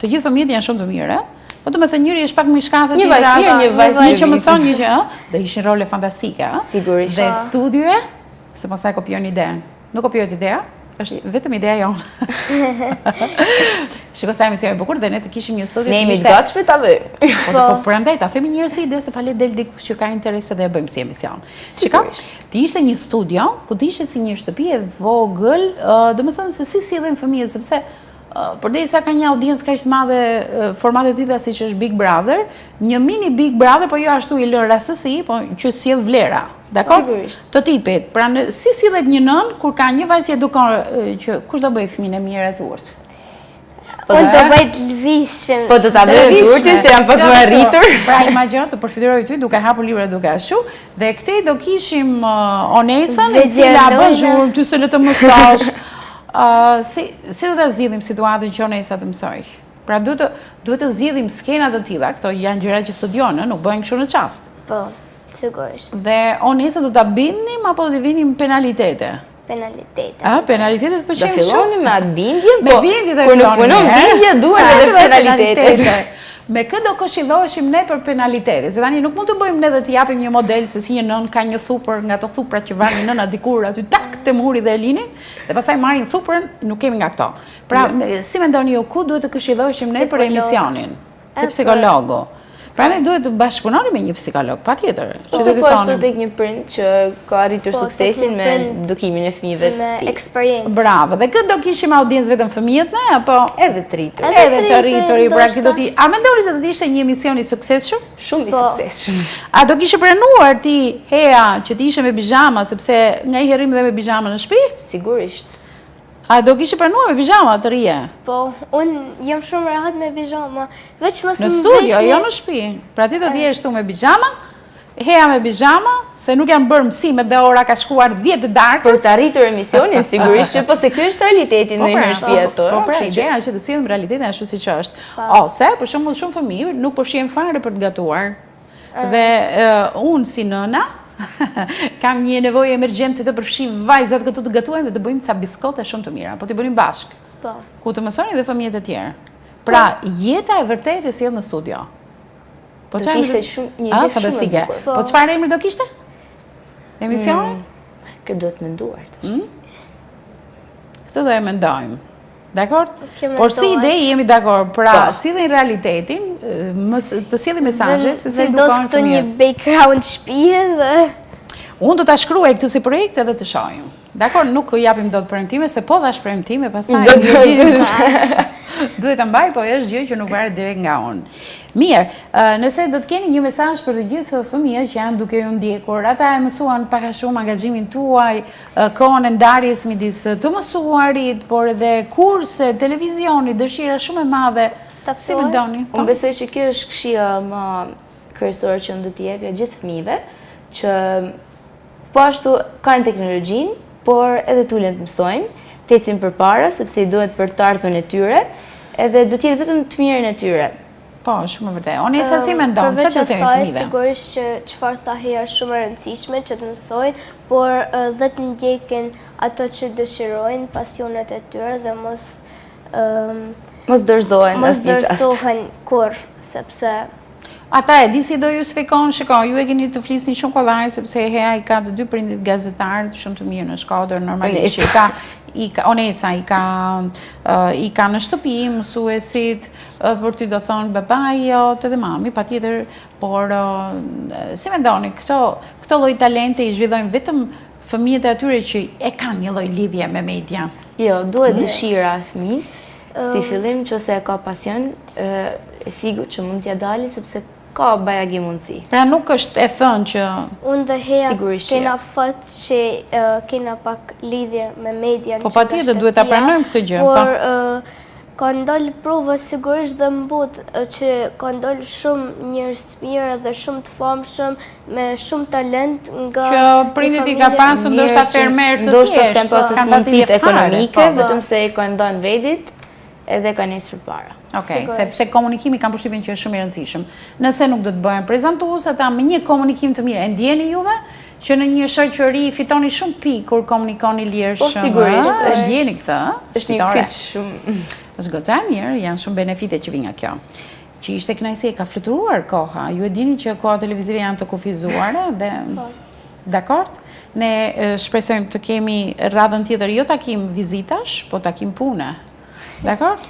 Të gjithë fëmijët janë shumë të mirë. Po të me thënë njëri është pak më i shkathët, një që mëson një që, dhe ishin role fantastike. Sigurisht. Dhe studioje, se mos taj kopjon ideën. Nuk kopjojt idea, është vetëm ideja jonë. Shiko sa emision e bukur dhe ne të kishim një studio. Ne jemi të gatshme ta bëjmë. Po prandaj ta themi njërë si ide se pale del dikush që ka interes dhe e bëjmë si emision. Shiko, të ishte një studio, ku të ishte si një shtëpi e vogël, do me thënë se si sillen fëmijët, sepse përderisa ka një audiencë kaq të madhe formate të tilla siç është Big Brother, një mini Big Brother, po jo ashtu i lë rastësi, po që sjell vlera. Dakor? Sigurisht. Të tipit. Pra si sillet një nën kur ka një vajzë edukon që kush do bëj fëmijën e mirë të urtë? Po do bëj të lëvizshëm. Po do ta bëj të urtë se jam pak më arritur. Pra imagjino të përfitojë ty duke hapur libra duke ashtu, dhe këtej do kishim Onesën, e cila bën zhurmë, ty se le të më thash. Si do të zgjidhim situatën që Onesa të mësoj? Pra duhet të zgjidhim skena të tilla, këto janë gjëra që studion, nuk bëhen kështu në çast. Po, sigurisht. Dhe Onesa do ta bindnim apo do të vinim penalitete? Penalitete. Penalitetet po Do filloni me atë bindje, me bindje do kur nuk punon bindje duhen edhe penalitete. Me këtë do këshilloheshim ne për penalitete, se tani nuk mund të bëjmë ne dhe të japim një model se si një nën ka një thupër nga ato thuprat që vani nëna dikur aty tak te muri dhe e linin, dhe pastaj marrin thuprën, nuk kemi nga këto. Pra, si mendoni ju ku duhet të këshilloheshim ne për emisionin? Te psikologu. Pra ne duhet të bashkëpunoni me një psikolog, patjetër. Ose po ashtu tek një prind që ka arritur suksesin me edukimin e fëmijëve të Me tij. eksperiencë. Bravo, dhe këtë do kishim audiencë vetëm fëmijët ne, apo Edhe të rritur. edhe të rritur, pra këtë do t'i... A mendoni se do të ishte një emision i suksesshëm? Shumë i suksesshëm. A do kishe pranuar ti, Hea, që ti ishe me pijama, sepse nga i herrim dhe me pijama në shtëpi? Sigurisht. A do kishe pranuar me pijama të rije? Po, unë jam shumë rehat me pijama. Veç mos Në më studio, vesh jo në shtëpi. Pra ti do t'i jesh tu me pijama, Hea me pijama, se nuk janë bërë mësimet dhe ora ka shkuar 10 të darkës. Për të arritur emisionin, sigurisht që po se ky është realiteti në një shtëpi ato. Po pra, ideja është që të sillim realitetin ashtu siç është. Ose, për shembull, shumë fëmijë nuk përfshihen fare për të gatuar. Dhe unë si nëna kam një nevojë emergjente të përfshij vajzat këtu të gatuajnë dhe të bëjmë ca biskote shumë të mira, po t'i bënim bashk. Po. Ku të mësoni dhe fëmijët e tjerë. Pra, jeta e vërtetë e sjell në studio. Po Do çfarë? t'ishte shumë një ide shumë e fantastike. bukur. Po çfarë emri do kishte? Emisioni? Këtë do të menduar tash. Këtë do e mendojmë. Dakor? Kemi Por si menduar. ide jemi dakor. Pra, Po. sillim realitetin, të sillim mesazhe se si Vendos edukojnë këtu një fëmijët. background shtëpie dhe Unë do ta shkruaj këtë si projekt edhe të shohim. Dakor, nuk japim dot premtime, se po dhash premtime, pastaj duhet ta mbaj, po është gjë që nuk varet direkt nga unë. Mirë, nëse do të keni një mesazh për të gjithë fëmijët që janë duke ju ndjekur, ata e mësuan pak a shumë angazhimin tuaj, kohën e ndarjes midis të mësuarit, por edhe kurse, televizioni, dëshira shumë e madhe. Si Taftoj. mendoni? Unë besoj që kjo është këshilla më kryesore që unë do t'i jepja gjithë fëmijëve, që po ashtu kanë teknologjinë, por edhe tulen të mësojnë, të ecin përpara sepse i duhet për të ardhmen e tyre, edhe do të jetë vetëm të mirën e tyre. Po, shumë e vërtetë. Onesa si mendon? Çfarë do të themi asaj, fëmijëve? sigurisht që çfarë tha Hea është shumë e rëndësishme që të mësojnë, por dhe të ndjekin ato që dëshirojnë, pasionet e tyre dhe mos Mos dorëzohen mos asnjë çast. dorëzohen kur, sepse Ata e di si do ju sfikon, shiko, ju e keni të flisni shumë kollaj, sepse Hea i ka të dy prindit gazetarë shumë të mirë në Shkodër, normalisht Onesa i ka në shtëpi mësuesit, për ty do thonë babai jot edhe mami, patjetër, por si mendoni, këto lloj talente i zhvillojnë vetëm fëmijët e atyre që e kanë një lloj lidhje me media. Jo, duhet dëshira e fëmis, si fillim që ose e ka pasion, e sigur që mund t'ja dali sepse ka bajagi mundësi. Pra nuk është e thënë që unë dhe Hea Sigurisht që kena fat që kena pak lidhje me median. Po që nga patjetër duhet ta shtëpia, pranojmë këtë gjë. Por ka ndalë prova sigurisht dhe në botë që ka ndalë shumë njerëz të mirë dhe shumë të famshëm me shumë talent nga që prindit i ka pasur ndoshta fermer të ndoshta thjeshtë, s'kan pasur s'kan pasur mundësitë fare, ekonomike, po. vetëm se i kanë dhënë vedit edhe kanë nisë përpara. Okej, sepse komunikimi kam përshtypjen që është shumë i rëndësishëm. Nëse nuk do të bëhen prezantues, ata me një komunikim të mirë, e ndjeni juve që në një shoqëri fitoni shumë pikë kur komunikoni lirshëm. Po, sigurisht, është ndjeni këtë, Është një kyç shumë. Është goxha mirë, janë shumë benefite që vijnë nga kjo. Që ishte kënaqësi, ka fluturuar koha. Ju e dini që koha televizive janë të kufizuara dhe dakord? Ne shpresojmë të kemi radhën tjetër, jo takim vizitash, po takim pune. Dakord?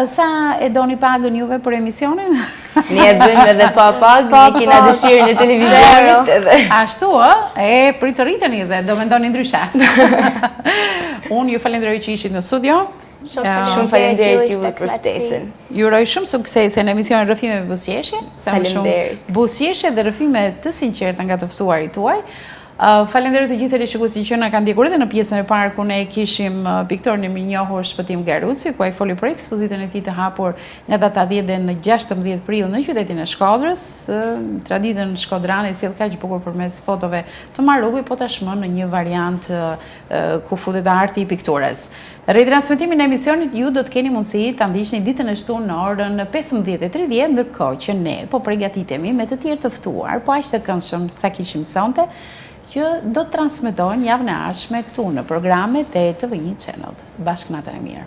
Sa e doni pagën juve për emisionin? Ne e bëjmë edhe pa pagë, ne kena dëshirën e televizionit edhe. Ashtu, pritë të rriteni dhe do mendoni ndryshe. Unë ju falenderoj që ishit në studio. Shumë faleminderit juve për ftesën. Ju uroj shumë suksese në emisionin Rrëfime me buzëqeshje, sa më shumë Faleminderit. buzëqeshje dhe rrëfime të sinqerta nga të ftuarit tuaj. Falenderoj të gjithë teleshikuesit që na kanë ndjekur edhe në pjesën e parë ku ne kishim piktorin e mirënjohur Shpëtim Garuci, ku ai foli për ekspozitën e tij të hapur nga data 10 dhe në 16 prill në qytetin e Shkodrës. Traditën shkodrane sjell kaq bukur përmes fotove të Marubi, po tashmë në një variant ku futet arti i pikturës. Ritransmetimin e emisionit ju do të keni mundësi ta ndiqni ditën e shtunë në orën 15:30, ndërkohë që ne po përgatitemi me të tjerë të ftuar, po aq të këndshëm sa kishim sonte, që do të transmetojnë javën e ardhshme këtu në programet e TV1 Channel. Bashkë natën e mirë.